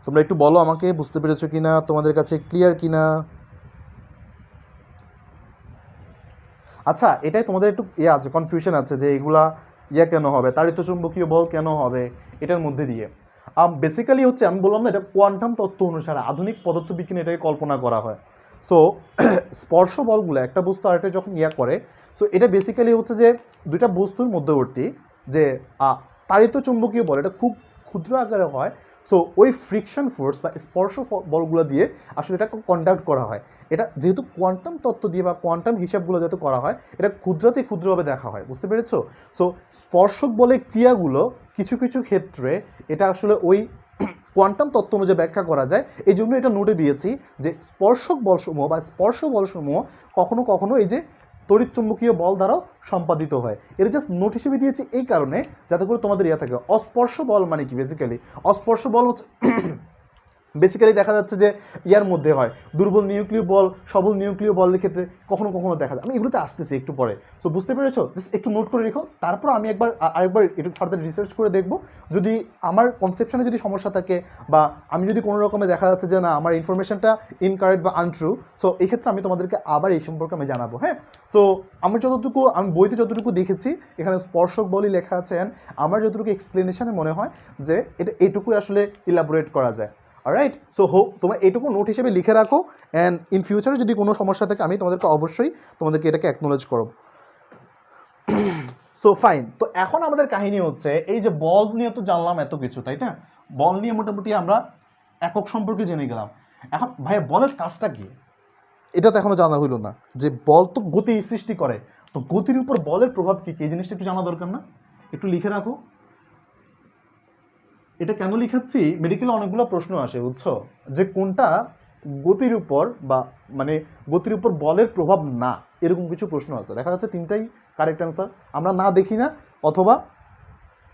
তোমরা একটু বলো আমাকে বুঝতে পেরেছো কিনা, তোমাদের কাছে ক্লিয়ার কিনা। আচ্ছা, এটাই তোমাদের একটু আছে, কনফিউশন আছে যে এগুলা কেন হবে, তাড়িতচুম্বকীয় বল কেন হবে এটার মধ্যে দিয়ে। বেসিক্যালি হচ্ছে আমি বললাম না, এটা কোয়ান্টাম তত্ত্ব অনুসারে আধুনিক পদার্থবিজ্ঞানে এটাকে কল্পনা করা হয়। সো স্পর্শ বলগুলো একটা বস্তু আরেকটা যখন করে, সো এটা বেসিক্যালি হচ্ছে যে দুইটা বস্তুর মধ্যবর্তী যে তাড়িতচুম্বকীয় বল, এটা খুব ক্ষুদ্র আকারে হয়। সো ওই ফ্রিকশন ফোর্স বা স্পর্শ বলগুলো দিয়ে আসলে এটাকে কন্ডাক্ট করা হয়। এটা যেহেতু কোয়ান্টাম তত্ত্ব দিয়ে বা কোয়ান্টাম হিসাবগুলো যাতে করা হয়, এটা ক্ষুদ্রভাবে দেখা হয়, বুঝতে পেরেছো? সো স্পর্শক বলে ক্রিয়াগুলো কিছু ক্ষেত্রে এটা আসলে ওই কোয়ান্টাম তত্ত্ব অনুযায়ী ব্যাখ্যা করা যায়। এই জন্য এটা নোটে দিয়েছি যে স্পর্শক বলসমূহ বা স্পর্শ বলসমূহ কখনো এই যে তড়িৎচুম্বকীয় বল দ্বারাও সম্পাদিত হয়। এটা জাস্ট নোট হিসেবে দিয়েছি এই কারণে, যাতে করে তোমাদের থাকে। অস্পর্শ বল মানে কি? বেসিক্যালি অস্পর্শ বল হচ্ছে বেসিক্যালি দেখা যাচ্ছে যে ইয়ার মধ্যে হয় দুর্বল নিউক্লিয় বল, সবল নিউক্লিয় বলের ক্ষেত্রে কখনো কখনো দেখা যায়। আমি এগুলোতে আসতেছি একটু পরে। সো বুঝতে পেরেছো? জাস্ট একটু নোট করে রেখো, তারপর আমি আরেকবার একটু ফার্দার রিসার্চ করে দেখব। যদি আমার কনসেপশনে যদি সমস্যা থাকে বা আমি যদি কোনো রকমে দেখা যাচ্ছে যে না আমার ইনফরমেশনটা ইনকারেক্ট বা আনট্রু, সো এই ক্ষেত্রে আমি তোমাদেরকে আবার এই সম্পর্কে আমি জানাবো। হ্যাঁ, সো আমি বইতে যতটুকু দেখেছি এখানে স্পর্শক বলই লেখা আছে, অ্যান্ড আমার যতটুকু এক্সপ্লেনেশনে মনে হয় যে এটা এটুকুই আসলে ইলাবোরেট করা যায়। অলরাইট, সো হোপ তোমরা এটুকু নোট হিসেবে লিখে রাখো, অ্যান্ড ইন ফিউচারে যদি কোনো সমস্যা থাকে আমি তোমাদেরকে অবশ্যই এটাকে অ্যাকনোলেজ করব। সো ফাইন, তো এখন আমাদের কাহিনী হচ্ছে এই যে বল নিয়ে তো জানলাম এত কিছু, তাই না? বল নিয়ে মোটামুটি আমরা একক সম্পর্কে জেনে গেলাম। এখন ভাইয়া বলের কাজটা কি এটা তো এখনো জানা হইল না। যে বল তো গতি সৃষ্টি করে, তো গতির উপর বলের প্রভাব কি কি এই জিনিসটা একটু জানা দরকার না? একটু লিখে রাখো। এটা কেন লিখাচ্ছি, মেডিকেলে অনেকগুলো প্রশ্ন আসে বুঝছো, যে কোনটা গতির উপর বা মানে গতির উপর বলের প্রভাব না, এরকম কিছু প্রশ্ন আছে। দেখা যাচ্ছে তিনটাই কারেক্ট অ্যান্সার আমরা না দেখি না, অথবা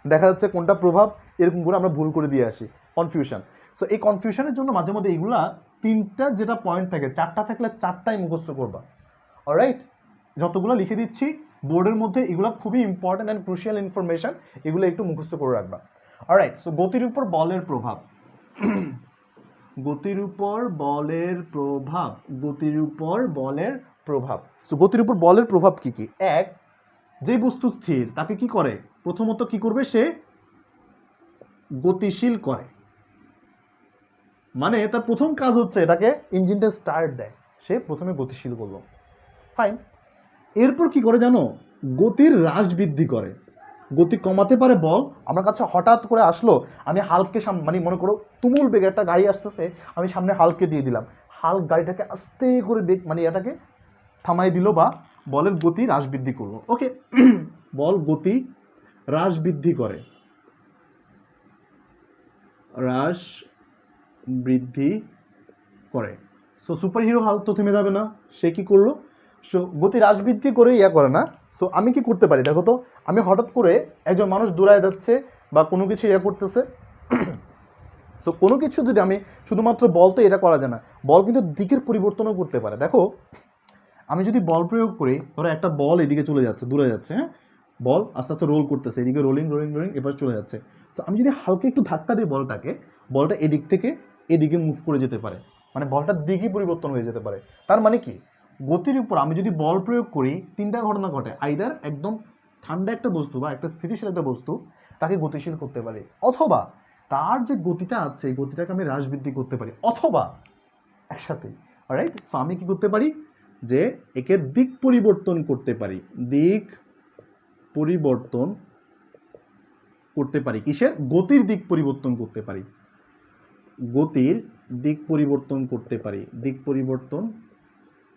দেখা যাচ্ছে কোনটা প্রভাব এরকম করে আমরা ভুল করে দিয়ে আসি, কনফিউশন। সো এই কনফিউশনের জন্য মাঝে মধ্যে এইগুলা তিনটা যেটা পয়েন্ট থাকে, চারটা থাকলে চারটাই মুখস্থ করবা। অলরাইট, যতগুলো লিখে দিচ্ছি বোর্ডের মধ্যে এগুলো খুবই ইম্পর্টেন্ট অ্যান্ড ক্রুশিয়াল ইনফরমেশন, এগুলো একটু মুখস্থ করে রাখবা। অলরাইট, সো গতির উপর বলের প্রভাব। গতির উপর বলের প্রভাব, গতির উপর বলের প্রভাব। সো গতির উপর বলের প্রভাব কি কি? এক, যে বস্তু স্থির তাকে কি করে, প্রথমত কি করবে, সে গতিশীল করে। মানে তার প্রথম কাজ হচ্ছে এটাকে ইঞ্জিনটা স্টার্ট দেয়, সে প্রথমে গতিশীল করলো। ফাইন, এরপর কি করে জানো, গতির হ্রাস বৃদ্ধি করে। গতি কমাতে পারে বল। আমার কাছে হঠাৎ করে আসলো, আমি হালকে মানে মনে করো তুমুল বেগে একটা গাড়ি আসতেছে, আমি সামনে হালকে দিয়ে দিলাম, হালক গাড়িটাকে আস্তে করে বেগ মানে এটাকে থামাই দিল, বা বলের গতি হ্রাস বৃদ্ধি করলো। ওকে, বল গতি হ্রাস বৃদ্ধি করে, হ্রাস বৃদ্ধি করে। সো সুপার হিরো হাল্ক তো থেমে যাবে না, সে কি করলো, সো গতি হ্রাস বৃদ্ধি করে ইয়া করে না। সো আমি কি করতে পারি দেখো তো, আমি হঠাৎ করে একজন মানুষ দৌড়ায় যাচ্ছে বা কোনো কিছু ইয়া করতেছে, সো কোনো কিছু যদি আমি শুধুমাত্র বল তো এটা করা যায় না, বল কিন্তু দিকের পরিবর্তনও করতে পারে। দেখো আমি যদি বল প্রয়োগ করি, ধরো একটা বল এদিকে চলে যাচ্ছে, দূরে যাচ্ছে, হ্যাঁ, বল আস্তে আস্তে রোল করতেছে, এদিকে রোলিং রোলিং রোলিং, এবার চলে যাচ্ছে। তো আমি যদি হালকা একটু ধাক্কা দিই বলটাকে, বলটা এদিক থেকে এদিকে মুভ করে যেতে পারে, মানে বলটার দিকই পরিবর্তন হয়ে যেতে পারে। তার মানে কি, গতির উপর আমি যদি বল প্রয়োগ করি তিনটা ঘটনা ঘটে, আইদার একদম ঠান্ডা একটা বস্তু বা একটা স্থিতিশীল একটা বস্তু তাকে গতিশীল করতে পারি, অথবা তার যে গতিটা আছে এই গতিটাকে আমি হ্রাস বৃদ্ধি করতে পারি, অথবা একসাথে। অলরাইট, সো আমি কি করতে পারি, যে একে দিক পরিবর্তন করতে পারি, দিক পরিবর্তন করতে পারি। কিসের? গতির দিক পরিবর্তন করতে পারি, গতির দিক পরিবর্তন করতে পারি, দিক পরিবর্তন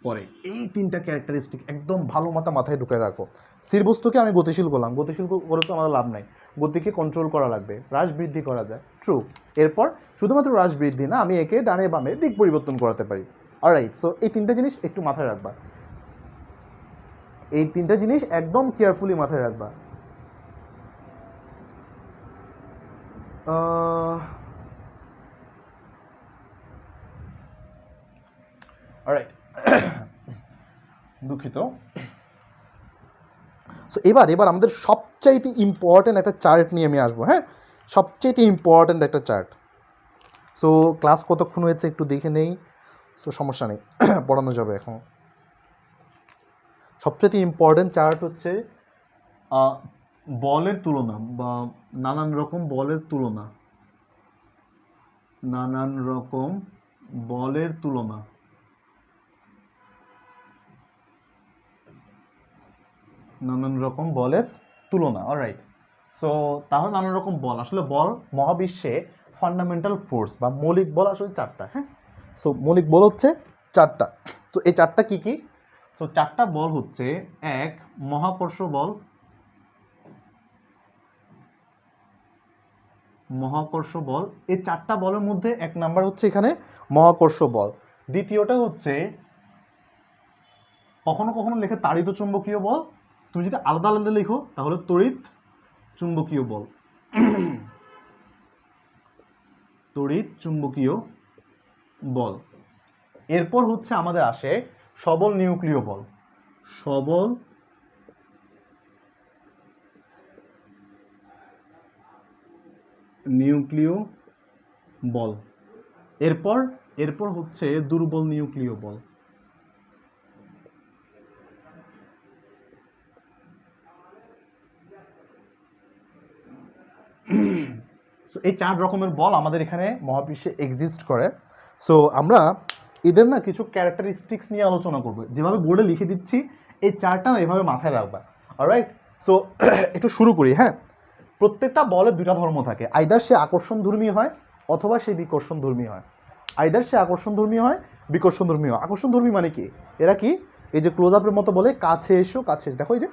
করে। এই তিনটা ক্যারেক্টারিস্টিক একদম ভালো মতো মাথায় ঢুকে রাখো। স্থির বস্তুকে আমি গতিশীল করলাম, গতিশীল করে তো আমার লাভ নাই, গতিকে কন্ট্রোল করা লাগবে, হ্রাস বৃদ্ধি করা যায়, ট্রু। এরপর শুধুমাত্র হ্রাস বৃদ্ধি না, আমি একে ডানে বামে দিক পরিবর্তন করাতে পারি। অলরাইট, সো এই তিনটা জিনিস একটু মাথায় রাখবা, এই তিনটা জিনিস একদম কেয়ারফুলি মাথায় রাখবা। অলরাইট, দুঃখিত। সো এবার আমাদের সবচাইতে ইম্পর্ট্যান্ট একটা চার্ট নিয়ে আমি আসবো। হ্যাঁ, সবচাইতে ইম্পর্ট্যান্ট একটা চার্ট। সো ক্লাস কতক্ষণ হয়েছে একটু দেখে নেই। সো সমস্যা নেই, পড়ানো যাবে এখন। সবচেয়ে ইম্পর্ট্যান্ট চার্ট হচ্ছে বলের তুলনা, বা নানান রকম বলের তুলনা, নানান রকম বলের তুলনা, নানান রকম বলের তুলনা। অলরাইট, সো তাহলে নানান রকম বল, আসলে বল মহাবিশ্বে ফান্ডামেন্টাল ফোর্স বা মৌলিক বল আসলে চারটা। হ্যাঁ, সো মৌলিক বল হচ্ছে চারটা। তো এই চারটা কি কি? সো চারটা বল হচ্ছে, এক, মহাকর্ষ বল, মহাকর্ষ বল, এই চারটা বলের মধ্যে এক নাম্বার হচ্ছে এখানে মহাকর্ষ বল। দ্বিতীয়টা হচ্ছে কখনো কখনো লেখে তাড়িত চুম্বকীয় বল, তুমি যদি আলাদা আলাদা লেখো তাহলে তড়িৎ চুম্বকীয় বল, তড়িৎ চুম্বকীয় বল। এরপর হচ্ছে আমাদের আসে সবল নিউক্লিয় বল। সবল নিউক্লিয় বল। এরপর এরপর হচ্ছে দুর্বল নিউক্লিয় বল। সো এই 4 রকমের বল আমাদের এখানে মহাবিশ্বে এক্সিস্ট করে। সো আমরা এদের না কিছু ক্যারেক্টারিস্টিক্স নিয়ে আলোচনা করব, যেভাবে বোর্ডে লিখে দিচ্ছি এই 4টা না এভাবে মাথায় রাখবা। অলরাইট, সো একটু শুরু করি। হ্যাঁ, প্রত্যেকটা বলের 2টা ধর্ম থাকে, আইদার সে আকর্ষণধর্মী হয় অথবা সে বিকর্ষণধর্মী হয়। আইদার সে আকর্ষণধর্মী হয়, বিকর্ষণধর্মী হয়। আকর্ষণধর্মী মানে কি? এরা কি এই যে ক্লোজ আপের মতো বলে কাছে এসো কাছে এসো, দেখো এই যে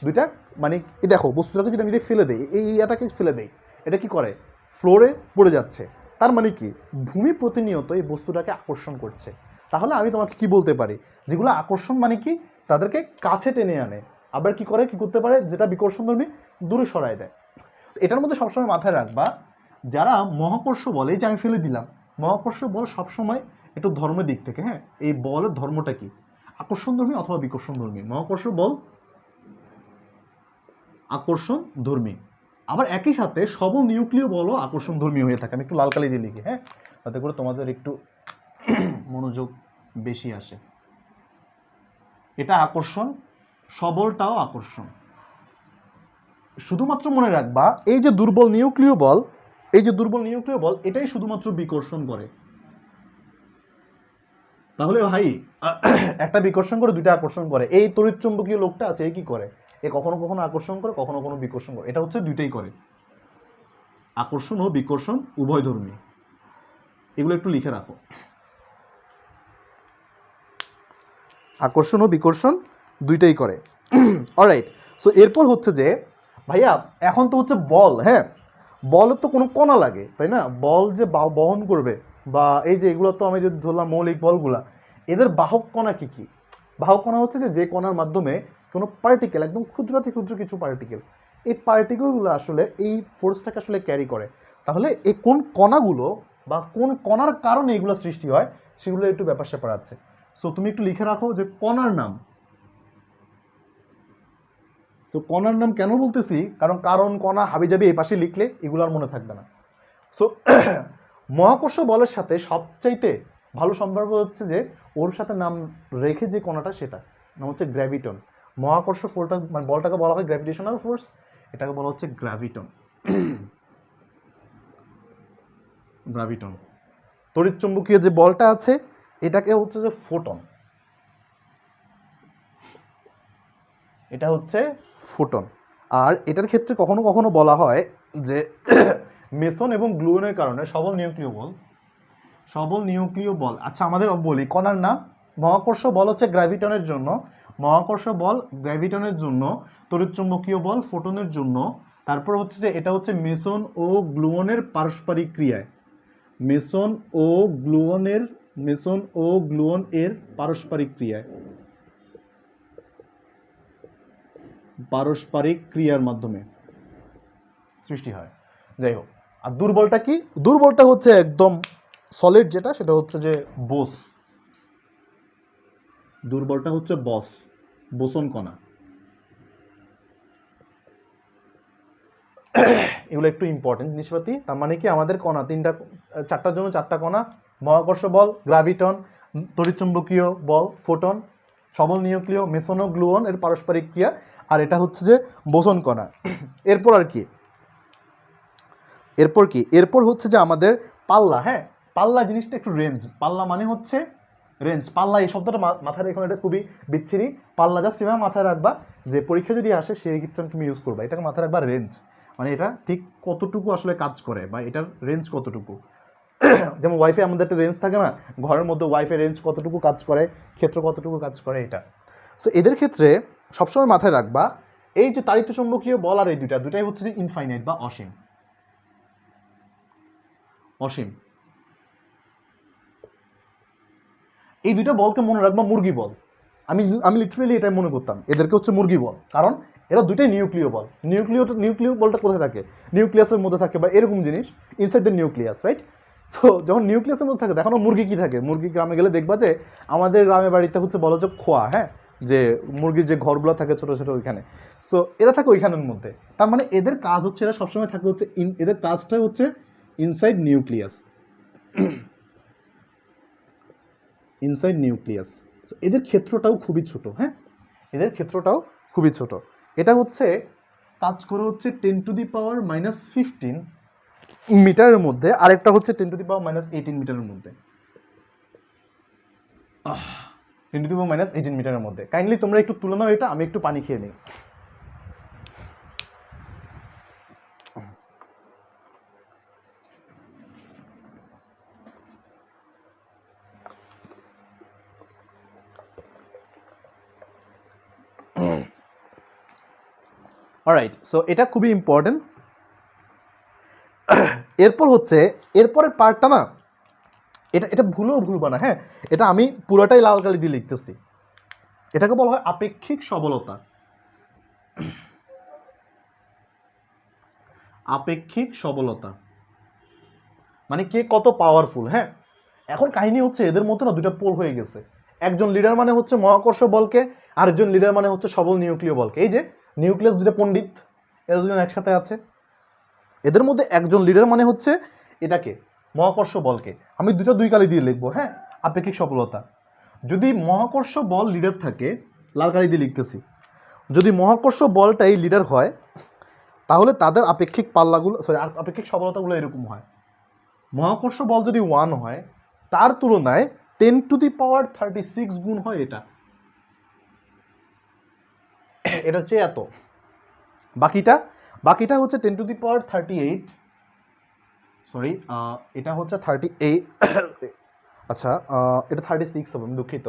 2টা মানে এই দেখো বস্তুটাকে যদি আমি ফেলে দিই, এই ইয়াটাকে ফেলে দিই, এটা কি করে? ফ্লোরে পড়ে যাচ্ছে। তার মানে কি ভূমি প্রতিনিয়ত এই বস্তুটাকে আকর্ষণ করছে। তাহলে আমি তোমাকে কি বলতে পারি, যেগুলো আকর্ষণ মানে কি তাদেরকে কাছে টেনে আনে, আবার কি করে কি করতে পারে যেটা বিকর্ষণধর্মী দূরে সরায় দেয়। এটার মধ্যে সবসময় মাথায় রাখবা যারা মহাকর্ষ বল, এই যে আমি ফেলে দিলাম, মহাকর্ষ বল সবসময় একটু ধর্মের দিক থেকে, হ্যাঁ এই বলের ধর্মটা কি আকর্ষণধর্মী অথবা বিকর্ষণধর্মী। মহাকর্ষ বল আকর্ষণধর্মী। আবার একই সাথে সবল নিউক্লিয় বলও আকর্ষণধর্মী হয়ে থাকে। আমি একটু লাল কালি দিয়ে লিখি, হ্যাঁ, তাতে করে তোমাদের একটু মনোযোগ বেশি আসে। এটা আকর্ষণ, সবলটাও আকর্ষণ। শুধুমাত্র মনে রাখবা এই যে দুর্বল নিউক্লিয় বল, এই যে দুর্বল নিউক্লিয় বল এটাই শুধুমাত্র বিকর্ষণ করে। তাহলে ভাই একটা বিকর্ষণ করে 2টা আকর্ষণ করে। এই তড়িৎচুম্বকীয় লোকটা আছে, এই কি করে? এ কখনো কখনো আকর্ষণ করে, কখনো কখনো বিকর্ষণ করে। এটা হচ্ছে 2টাই করে, আকর্ষণ ও বিকর্ষণ উভয়ধর্মী। এগুলো একটু লিখে রাখো, আকর্ষণ ও বিকর্ষণ 2টাই করে। অলরাইট, সো এরপর হচ্ছে যে ভাইয়া এখন তো হচ্ছে বল, হ্যাঁ বলের তো কোনো কণা লাগে তাই না? বল যে বহন করবে, বা এই যে এগুলো তো আমি যদি ধরলাম মৌলিক বলগুলা, এদের বাহক কণা কি কি? বাহক কণা হচ্ছে যে কণার মাধ্যমে কোনো পার্টিকেল, একদম ক্ষুদ্রাতি ক্ষুদ্র কিছু পার্টিকেল, এই পার্টিকেলগুলো আসলে এই ফোর্সটাকে আসলে ক্যারি করে। তাহলে এই কোন কণাগুলো বা কোন কণার কারণে এগুলো সৃষ্টি হয় সেগুলো একটু ব্যাপার স্যাপার আছে। সো তুমি একটু লিখে রাখো যে কণার নাম। সো কণার নাম কেন বলতেছি, কারণ কণা হাবিজাবি এই পাশে লিখলে এগুলো আর মনে থাকবে না। সো মহাকর্ষ বলের সাথে সবচাইতে ভালো সম্পর্ক হচ্ছে যে ওর সাথে নাম রেখে যে কণাটা, সেটা নাম হচ্ছে গ্র্যাভিটন। মহাকর্ষ ফোর্সটা মানে বলটাকে বলা হয় গ্র্যাভিটেশনাল ফোর্স, এটাকে বলা হচ্ছে গ্র্যাভিটন। গ্র্যাভিটন। তড়িৎচুম্বকীয় যে বলটা আছে এটাকে হচ্ছে যে ফোটন, এটা হচ্ছে ফোটন। আর এটার ক্ষেত্রে কখনো কখনো বলা হয় যে মেসন এবং গ্লুয়নের কারণে সবল নিউক্লিয় বল, সবল নিউক্লিয় বল। আচ্ছা আমাদের বলি কণার নাম। মহাকর্ষ বল হচ্ছে গ্র্যাভিটনের জন্য, মহাকর্ষ বল গ্র্যাভিটনের জন্য, তড়িৎচুম্বকীয় বল ফোটনের জন্য। তারপর হচ্ছে যে এটা হচ্ছে মেসন ও গ্লুয়নের পারস্পরিক ক্রিয়ায়, মেসন ও গ্লুয়নের, মেসন ও গ্লুয়ন এর পারস্পরিক ক্রিয়ায়, পারস্পরিক ক্রিয়ার মাধ্যমে সৃষ্টি হয়। যাই হোক, আর দুর্বলটা কি? দুর্বলটা হচ্ছে একদম সলিড যেটা, সেটা হচ্ছে যে বোস। দুর্বলটা হচ্ছে বোসন কণা। এগুলো একটু ইম্পর্টেন্ট জিনিসপাতি। তার মানে কি আমাদের কণা 4টার জন্য 4টা কণা, মহাকর্ষ বল গ্র্যাভিটন, তড়িৎচুম্বকীয় বল ফোটন, সবল নিউক্লিয় মেসন ও গ্লুয়ন এর পারস্পরিক ক্রিয়া, আর এটা হচ্ছে যে বোসন কণা। এরপর আর কি, এরপর হচ্ছে যে আমাদের পাল্লা। হ্যাঁ, পাল্লা জিনিসটা একটু রেঞ্জ, পাল্লা মানে হচ্ছে রেঞ্জ। পাল্লা এই শব্দটা মাথায় রেখে, এটা খুবই বিচ্ছিরি। পাল্লা জাস্ট এভাবে মাথায় রাখবা যে পরীক্ষা যদি আসে সেই ক্ষেত্রে তুমি ইউজ করবা, এটাকে মাথায় রাখবা রেঞ্জ, মানে এটা ঠিক কতটুকু আসলে কাজ করে বা এটার রেঞ্জ কতটুকু। যেমন ওয়াইফাই আমাদের একটা রেঞ্জ থাকে না, ঘরের মধ্যে ওয়াইফাই রেঞ্জ কতটুকু কাজ করে, ক্ষেত্র কতটুকু কাজ করে, এটা। সো এদের ক্ষেত্রে সবসময় মাথায় রাখবা এই যে তাড়িত চুম্বকীয় বল আর এই দুটাই হচ্ছে যে ইনফাইনাইট বা অসীম, অসীম। এই 2টা বলকে মনে রাখবা মুরগি বল। আমি লিটারেলি এটাই মনে করতাম, এদেরকে হচ্ছে মুরগি বল, কারণ এরা 2টাই নিউক্লিয় বল। নিউক্লিয় বলটা কোথায় থাকে? নিউক্লিয়াসের মধ্যে থাকে বা এরকম জিনিস, inside the nucleus, right? So যখন নিউক্লিয়াসের মধ্যে থাকে তখন মুরগি কি থাকে, মুরগি গ্রামে গেলে দেখবা যে আমাদের গ্রামে বাড়িতে হচ্ছে বলো যে খোয়া, হ্যাঁ, যে মুরগির যে ঘরগুলো থাকে ছোটো ছোটো ওইখানে, সো এরা থাকে ওইখানের মধ্যে। তার মানে এদের কাজ হচ্ছে এরা সবসময় থাকে হচ্ছে এদের কাজটাই হচ্ছে inside nucleus, inside nucleus. So এদের ক্ষেত্রটাও খুবই ছোট, হ্যাঁ, এদের ক্ষেত্রটাও খুবই ছোট। এটা হচ্ছে কাজ করে হচ্ছে 10⁻⁻15 মিটারের মধ্যে, আরেকটা হচ্ছে 10⁻⁻18 মিটারের মধ্যে, 10⁻⁻18 মিটারের মধ্যে। কাইন্ডলি তোমরা একটু তুলে নাও এটা, আমি একটু পানি খেয়ে নিই। অলরাইট, সো এটা খুবই ইম্পর্টেন্ট। এরপর হচ্ছে এরপরের পার্টটা না, এটা ভুলবা না, হ্যাঁ, এটা আমি পুরোটাই লাল কালি দিয়ে লিখতেছি। এটাকে বলা হয় আপেক্ষিক সবলতা। আপেক্ষিক সবলতা মানে কে কত পাওয়ারফুল, হ্যাঁ। এখন কাহিনী হচ্ছে এদের মধ্যে না দুটা পোল হয়ে গেছে। একজন লিডার মানে হচ্ছে মহাকর্ষ বলকে, আরেকজন লিডার মানে হচ্ছে সবল নিউক্লিয় বলকে। এই যে নিউক্লিয়াস দুটা পণ্ডিত, এরা দুজন একসাথে আছে, এদের মধ্যে একজন লিডার মানে হচ্ছে এটাকে মহাকর্ষ বলকে। আমি দুই কালি দিয়ে লিখবো, হ্যাঁ, আপেক্ষিক সফলতা। যদি মহাকর্ষ বল লিডার থাকে, লাল কালি দিয়ে লিখতেছি, যদি মহাকর্ষ বলটাই লিডার হয় তাহলে তাদের আপেক্ষিক পাল্লাগুলো আপেক্ষিক সফলতাগুলো এরকম হয়। মহাকর্ষ বল যদি 1 হয় তার তুলনায় 10⁻36 গুণ হয় এটা হচ্ছে এত। বাকিটা হচ্ছে 10⁻38, সরি, এটা হচ্ছে 38, আচ্ছা, এটা 36 হবে, আমি দুঃখিত,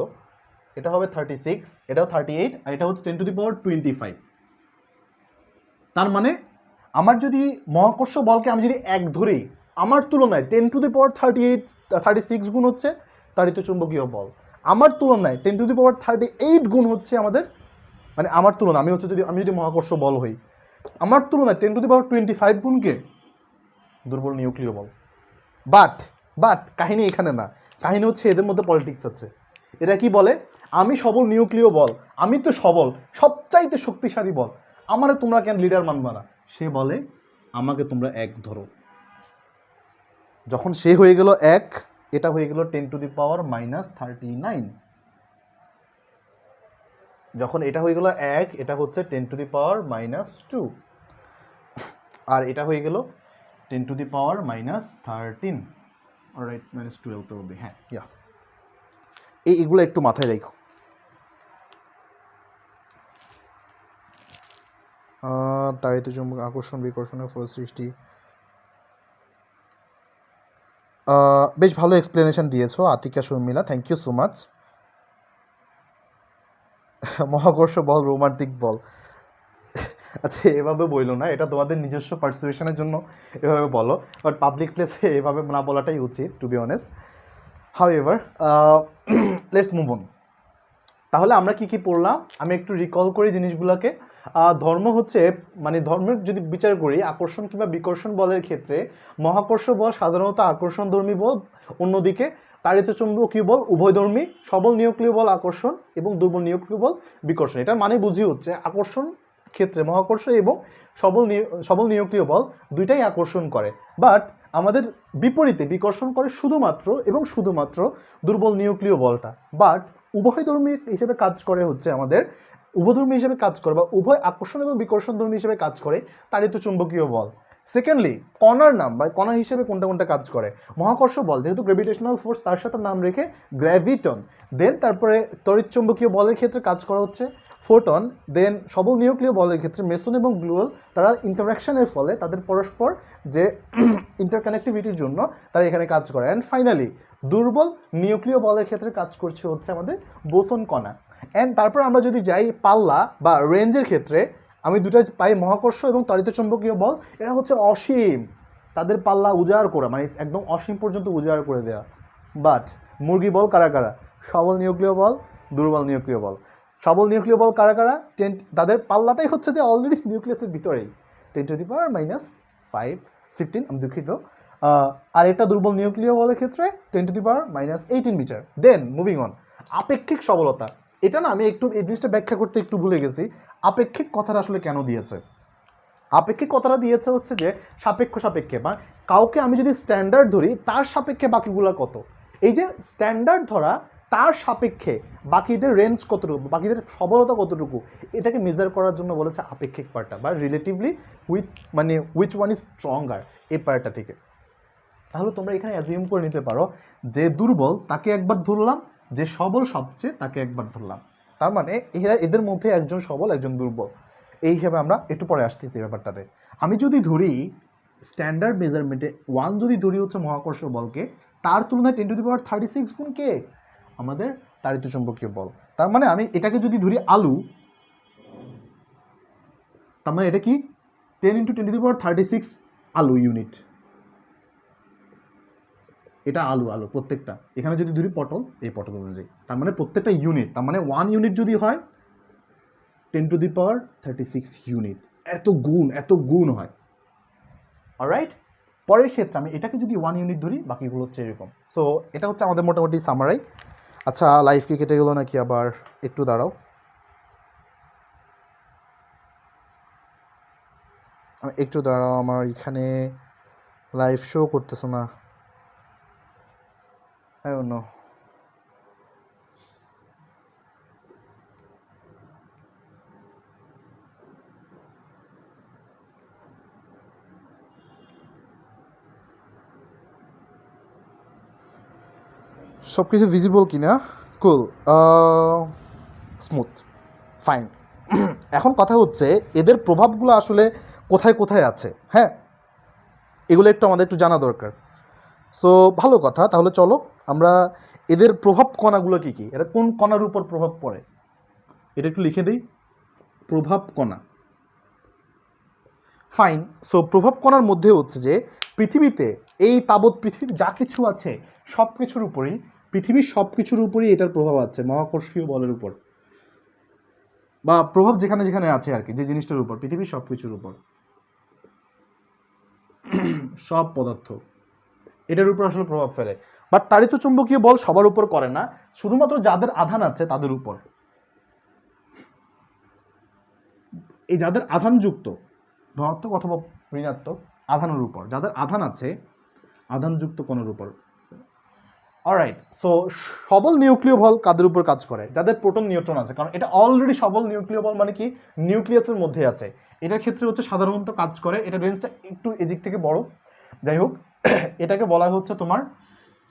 এটা হবে 36, এটাও 38, আর এটা হচ্ছে 10⁻25। তার মানে আমার যদি মহাকর্ষ বলকে আমি যদি 1 ধরি, আমার তুলনায় 10⁻36 গুণ হচ্ছে তাড়িত চুম্বকীয় বল, আমার তুলনায় 10⁻38 গুণ হচ্ছে আমাদের, মানে আমার তুলনা আমি যদি মহাকর্ষ বল হই, আমার তুলনায় 10⁻25 গুণকে দুর্বল নিউক্লিয় বল। বাট কাহিনী এখানে না, কাহিনী হচ্ছে এদের মধ্যে পলিটিক্স আছে। এরা কি বলে, আমি সবল নিউক্লিয় বল, আমি তো সবল, সবচাইতে শক্তিশালী বল, আমারে তোমরা কেন লিডার মানবা না? সে বলে আমাকে তোমরা 1 ধরো। যখন সে হয়ে গেল 1, এটা হয়ে গেল 10⁻⁻39। যখন এটা হয়ে গেল 1, এটা হচ্ছে 10⁻⁻2, আর এটা হয়ে গেল 10⁻⁻13, অলরাইট, -12 অবধি, হ্যাঁ, ইয়া, এইগুলো একটু মাথায় রাখো। তাড়িত চুম্বক আকর্ষণ বিকর্ষণের ফল সৃষ্টি, বেশ ভালো এক্সপ্লেনেশন দিয়েছো Atika Sharmila, thank you so much. মহাকর্ষ বল রোমান্টিক বল, আচ্ছা এভাবে বইলো না, এটা তোমাদের নিজস্ব পারসুয়েশনের জন্য এভাবে বলো, বাট পাবলিক প্লেসে এভাবে না বলাটাই উচিত, to be honest. However, let's move on. তাহলে আমরা কি পড়লাম, আমি একটু রিকল করি জিনিসগুলোকে। ধর্ম হচ্ছে, মানে ধর্মের যদি বিচার করি আকর্ষণ কিংবা বিকর্ষণ বলের ক্ষেত্রে, মহাকর্ষ বল সাধারণত আকর্ষণধর্মী বল, অন্যদিকে তাড়িত চুম্বকীয় বল উভয়ধর্মী, সবল নিউক্লিয় বল আকর্ষণ এবং দুর্বল নিউক্লিয় বল বিকর্ষণ। এটার মানে বুঝি হচ্ছে আকর্ষণ ক্ষেত্রে মহাকর্ষ এবং সবল নিউক্লিয় বল দুইটাই আকর্ষণ করে, বাট আমাদের বিপরীতে বিকর্ষণ করে শুধুমাত্র দুর্বল নিউক্লিয় বলটা। বাট উভয়ধর্মী হিসেবে কাজ করে হচ্ছে আমাদের, উভয়ধর্মী হিসেবে কাজ করে বা উভয় আকর্ষণ এবং বিকর্ষণ ধর্মী হিসেবে কাজ করে তাড়িত চুম্বকীয় বল। সেকেন্ডলি কণার নাম বা কণা হিসেবে কোনটা কাজ করে, মহাকর্ষ বল যেহেতু গ্র্যাভিটেশনাল ফোর্স, তার সাথে নাম রেখে গ্র্যাভিটন। দেন তারপরে তড়িৎ চুম্বকীয় বলের ক্ষেত্রে কাজ করা হচ্ছে ফোটন। দেন সবল নিউক্লিয় বলের ক্ষেত্রে মেসন এবং গ্লুয়াল, তারা ইন্টারাকশনের ফলে তাদের পরস্পর যে ইন্টারকানেক্টিভিটির জন্য তারা এখানে কাজ করে। অ্যান্ড ফাইনালি দুর্বল নিউক্লিয় বলের ক্ষেত্রে কাজ করছে হচ্ছে আমাদের বোসন কণা। অ্যান্ড তারপর আমরা যদি যাই পাল্লা বা রেঞ্জের ক্ষেত্রে, আমি দুটো পাই মহাকর্ষ এবং তড়িৎ চুম্বকীয় বল, এরা হচ্ছে অসীম, তাদের পাল্লা উজাড় করা, মানে একদম অসীম পর্যন্ত উজাড় করে দেওয়া। বাট মুরগি বল কারা? সবল নিউক্লিয় বল, দুর্বল নিউক্লিয় বল। সবল নিউক্লিয় বল কারা? তাদের পাল্লাটাই হচ্ছে যে অলরেডি নিউক্লিয়াসের ভিতরেই 10⁻⁻15, আমি দুঃখিত, আর এটা দুর্বল নিউক্লিয় বলের ক্ষেত্রে 10⁻⁻18 মিটার। দেন মুভিং অন, আপেক্ষিক সবলতা। এটা না আমি একটু এই জিনিসটা ব্যাখ্যা করতে একটু ভুলে গেছি। আপেক্ষিক কথাটা আসলে কেন দিয়েছে? আপেক্ষিক কথাটা দিয়েছে হচ্ছে যে সাপেক্ষ সাপেক্ষে, বা কাউকে আমি যদি স্ট্যান্ডার্ড ধরি তার সাপেক্ষে বাকিগুলো কত, এই যে স্ট্যান্ডার্ড ধরা তার সাপেক্ষে বাকিদের রেঞ্জ কতটুকু, বাকিদের সবলতা কতটুকু, এটাকে মেজার করার জন্য বলেছে আপেক্ষিক পার্টটা, বা relatively which one is stronger, এই পার্টটা থেকে। তাহলে তোমরা এখানে অ্যাজিউম করে নিতে পারো যে দুর্বল তাকে একবার ধরলাম, যে সবল সবচেয়ে তাকে একবার ধরলাম, তার মানে এদের মধ্যে একজন সবল একজন দুর্বল, এই হিসাবে আমরা একটু পরে আসতেছি ব্যাপারটাতে। আমি যদি ধরি স্ট্যান্ডার্ড মেজারমেন্টে 1 যদি ধরি হচ্ছে মহাকর্ষ বলকে, তার তুলনায় 10⁻36 গুণ কে? আমাদের তাড়িত চুম্বকীয় বল। তার মানে আমি এটাকে যদি ধরি আলু, তার মানে এটা কি 10 × 10⁻36 আলু ইউনিট, এটা আলু আলু প্রত্যেকটা। এখানে যদি ধরি পটল, এই পটল অনুযায়ী, তার মানে প্রত্যেকটা ইউনিট, তার মানে 1 ইউনিট যদি হয় 10⁻36 ইউনিট, এত গুণ হয়। অলরাইট, পরের ক্ষেত্রে আমি এটাকে যদি 1 ইউনিট ধরি, বাকিগুলো হচ্ছে এরকম। সো এটা হচ্ছে আমাদের মোটামুটি সামারাই। আচ্ছা, লাইফ কি কেটে গেলো নাকি? আবার একটু দাঁড়াও, আমার এখানে লাইভ শো করতেছে না, I don't know. সব কিছু ভিজিবল কিনা? কুল, স্মুথ, ফাইন। এখন কথা হচ্ছে এদের প্রভাবগুলো আসলে কোথায় কোথায় আছে, হ্যাঁ, এগুলো একটু আমাদের একটু জানা দরকার। সো ভালো কথা, তাহলে চলো আমরা এদের প্রভাব কণাগুলো কী কী, এটা কোন কণার উপর প্রভাব পড়ে এটা একটু লিখে দিই। প্রভাব কণা, ফাইন। সো প্রভাব কণার মধ্যে হচ্ছে যে পৃথিবীতে এই তাবৎ পৃথিবীতে যা কিছু আছে সব কিছুর উপরেই, পৃথিবীর সব কিছুর উপরেই এটার প্রভাব আছে, মহাকর্ষীয় বলের উপর, বা প্রভাব যেখানে যেখানে আছে আর কি, যে জিনিসটার উপর, পৃথিবীর সব কিছুর উপর, সব পদার্থ এটার উপর আসলে প্রভাব ফেলে। বাট তাড়িত চুম্বকীয় বল সবার উপর করে না, শুধুমাত্র যাদের আধান আছে তাদের উপর। এই যাদের আধানযুক্ত, ধনাত্মক অথবা ঋণাত্মক আধানের উপর, যাদের আধান আছে, আধানযুক্ত কণার উপর। অলরাইট, সো সবল নিউক্লিয় বল কাদের উপর কাজ করে? যাদের প্রোটন নিউট্রন আছে, কারণ এটা অলরেডি সবল নিউক্লিয় বল মানে কি নিউক্লিয়াসের মধ্যে আছে। এটার ক্ষেত্রে হচ্ছে সাধারণত কাজ করে, এটা রেঞ্জটা একটু এদিক থেকে বড়, যাই হোক, এটাকে বলা হচ্ছে তোমার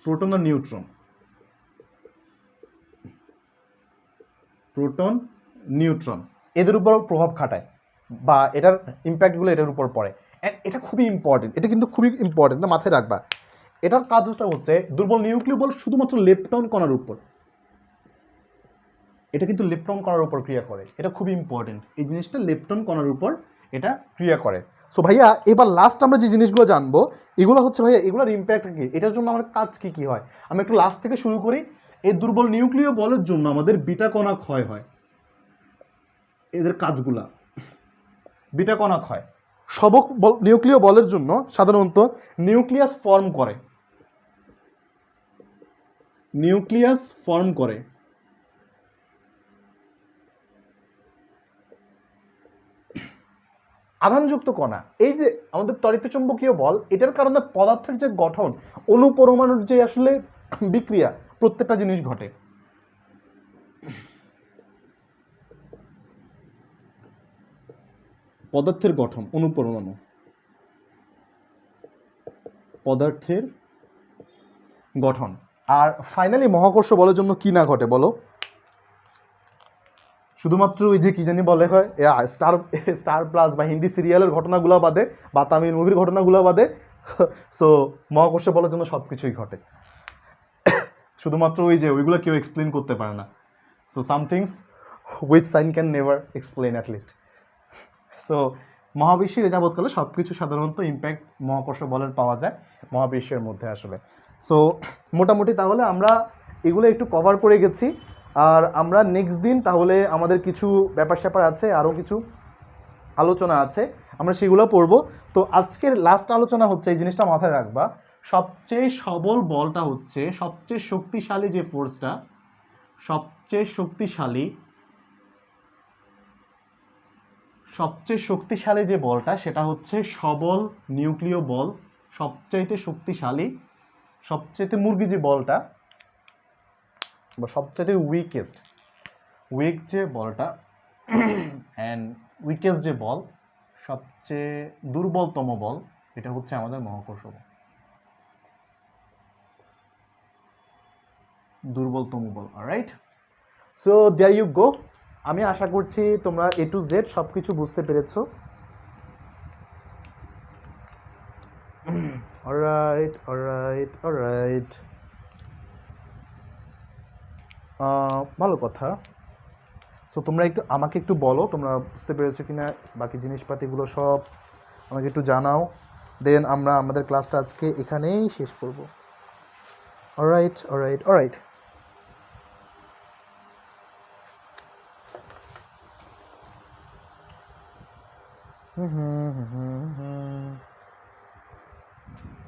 প্রোটন আর নিউট্রন, প্রোটন নিউট্রন এদের উপর প্রভাব খাটায়, বা এটার ইম্প্যাক্টগুলো এটার উপর পড়ে। এটা খুবই ইম্পর্টেন্ট, এটা কিন্তু খুবই ইম্পর্টেন্ট না, মাথায় রাখবা। এটার কাজটা হচ্ছে দুর্বল নিউক্লিয় বল শুধুমাত্র লেপটন কণার উপর, এটা কিন্তু লেপটন কণার উপর ক্রিয়া করে, এটা খুবই ইম্পর্টেন্ট, এই জিনিসটা লেপটন কণার উপর এটা ক্রিয়া করে। সো ভাইয়া এবার লাস্ট আমরা যে জিনিসগুলো জানবো এগুলো হচ্ছে ভাইয়া এগুলোর ইম্প্যাক্ট কি, এটার জন্য আমার কাজ কি কি হয়, আমি একটু লাস্ট থেকে শুরু করি। এই দুর্বল নিউক্লিয় বলের জন্য আমাদের বিটা কণা ক্ষয় হয়, এদের কাজগুলা বিটা কণা ক্ষয়। সবক নিউক্লিয় বলের জন্য সাধারণত নিউক্লিয়াস ফর্ম করে, নিউক্লিয়াস ফর্ম করে। আধানযুক্ত কণা, এই যে আমাদের তড়িৎ চুম্বকীয় বল, এটার কারণে পদার্থের যে গঠন, অণুপরমাণুর যে আসলে বিক্রিয়া, প্রত্যেকটা জিনিস ঘটে। পদার্থের গঠন, অণুপরমাণু, পদার্থের গঠন। আর ফাইনালি মহাকর্ষ বলের জন্য কি না ঘটে বলো? শুধুমাত্র ওই যে কি জানি বলে হয় স্টার প্লাস বা হিন্দি সিরিয়ালের ঘটনাগুলো বাদে, বা তামিল মুভির ঘটনাগুলো বাদে, সো মহাকর্ষ বলের জন্য সব কিছুই ঘটে, শুধুমাত্র ওই যে ওইগুলো কেউ এক্সপ্লেন করতে পারে না। So somethings which science can never explain at least. So মহাবিশ্বের যাবৎকালে সব কিছু সাধারণত ইম্প্যাক্ট মহাকর্ষ বলের পাওয়া যায় মহাবিশ্বের মধ্যে আসলে। সো মোটামুটি তাহলে আমরা এগুলো একটু কভার করে গেছি। আর আমরা নেক্সট দিন তাহলে আমাদের কিছু ব্যাপার স্যাপার আছে, আরও কিছু আলোচনা আছে, আমরা সেগুলো পড়বো। তো আজকের লাস্ট আলোচনা হচ্ছে, এই জিনিসটা মাথায় রাখবা, সবচেয়ে সবল বলটা হচ্ছে, সবচেয়ে শক্তিশালী যে ফোর্সটা, সবচেয়ে শক্তিশালী যে বলটা, সেটা হচ্ছে সবল নিউক্লিয় বল। সবচাইতে শক্তিশালী, সবচাইতে মুরগি যে বলটা, বা সবচাইতে উইক যে বলটা অ্যান্ড উইকেস্ট যে বল, সবচেয়ে দুর্বলতম বল, এটা হচ্ছে আমাদের মহাকর্ষ বল। দুর্বলতম বল। Alright, so there you go. আমি আশা করছি তোমরা A to Z সব কিছু বুঝতে পেরেছো। অলরাইট অলরাইট অলরাইট, ভালো কথা। সো তোমরা একটু আমাকে একটু বলো তোমরা বুঝতে পেরেছো কিনা, বাকি জিনিসপাতিগুলো সব আমাকে একটু জানাও, দেন আমরা আমাদের ক্লাসটা আজকে এখানেই শেষ করব। Alright alright alright.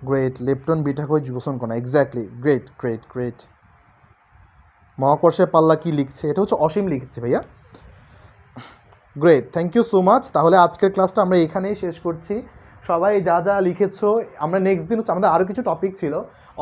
Great, lepton beta কই জীবসন কোনা, এক্স্যাক্টলি, গ্রেট গ্রেট গ্রেট। মহাকর্ষের পাল্লা কি লিখছে, এটা হচ্ছে অসীম লিখছে ভাইয়া। Great, thank you so much. তাহলে আজকের ক্লাসটা আমরা এখানেই শেষ করছি। সবাই যা যা লিখেছো, আমরা নেক্সট দিন হচ্ছে, আমাদের আরও কিছু টপিক ছিল,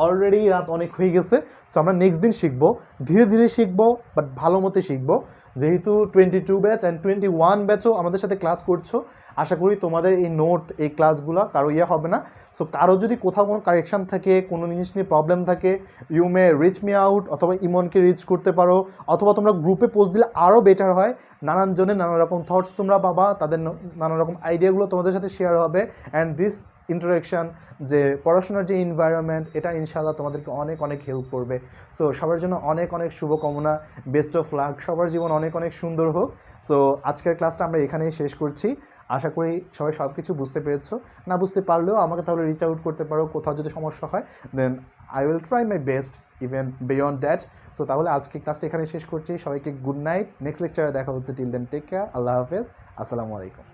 অলরেডি রাত অনেক হয়ে গেছে। তো আমরা নেক্সট দিন শিখবো, ধীরে ধীরে শিখবো, বাট ভালো মতো শিখবো। যেহেতু 22 ব্যাচ অ্যান্ড 21 ব্যাচও আমাদের সাথে ক্লাস করছো, আশা করি তোমাদের এই নোট, এই ক্লাসগুলো কারো হবে না। সো কারো যদি কোথাও কোনো কারেকশান থাকে, কোনো জিনিস নিয়ে প্রবলেম থাকে, you may reach me out, অথবা ইমনকে রিচ করতে পারো, অথবা তোমরা গ্রুপে পোস্ট দিলে আরও বেটার হয়। নানান জনের নানা রকম থটস তোমরা পাবা, তাদের নানা রকম আইডিয়াগুলো তোমাদের সাথে শেয়ার হবে। অ্যান্ড দিস ইন্টারাকশান, যে পড়াশোনার যে এনভায়রনমেন্ট, এটা ইনশাআল্লাহ তোমাদেরকে অনেক অনেক হেল্প করবে। সো সবার জন্য অনেক অনেক শুভকামনা, বেস্ট অফ লাক, সবার জীবন অনেক অনেক সুন্দর হোক। সো আজকের ক্লাসটা আমরা এখানেই শেষ করছি। আশা করি সবাই সব কিছু বুঝতে পেরেছো। না বুঝতে পারলেও আমাকে তাহলে রিচ আউট করতে পারো, কোথাও যদি সমস্যা হয়, then I will try my best even beyond that. So তাহলে আজকে ক্লাসটা এখানে শেষ করছি। সবাইকে গুড নাইট, নেক্সট লেকচারে দেখা হচ্ছে। টিল দেন টেক কেয়ার, আল্লাহ হাফেজ, আসসালামু আলাইকুম।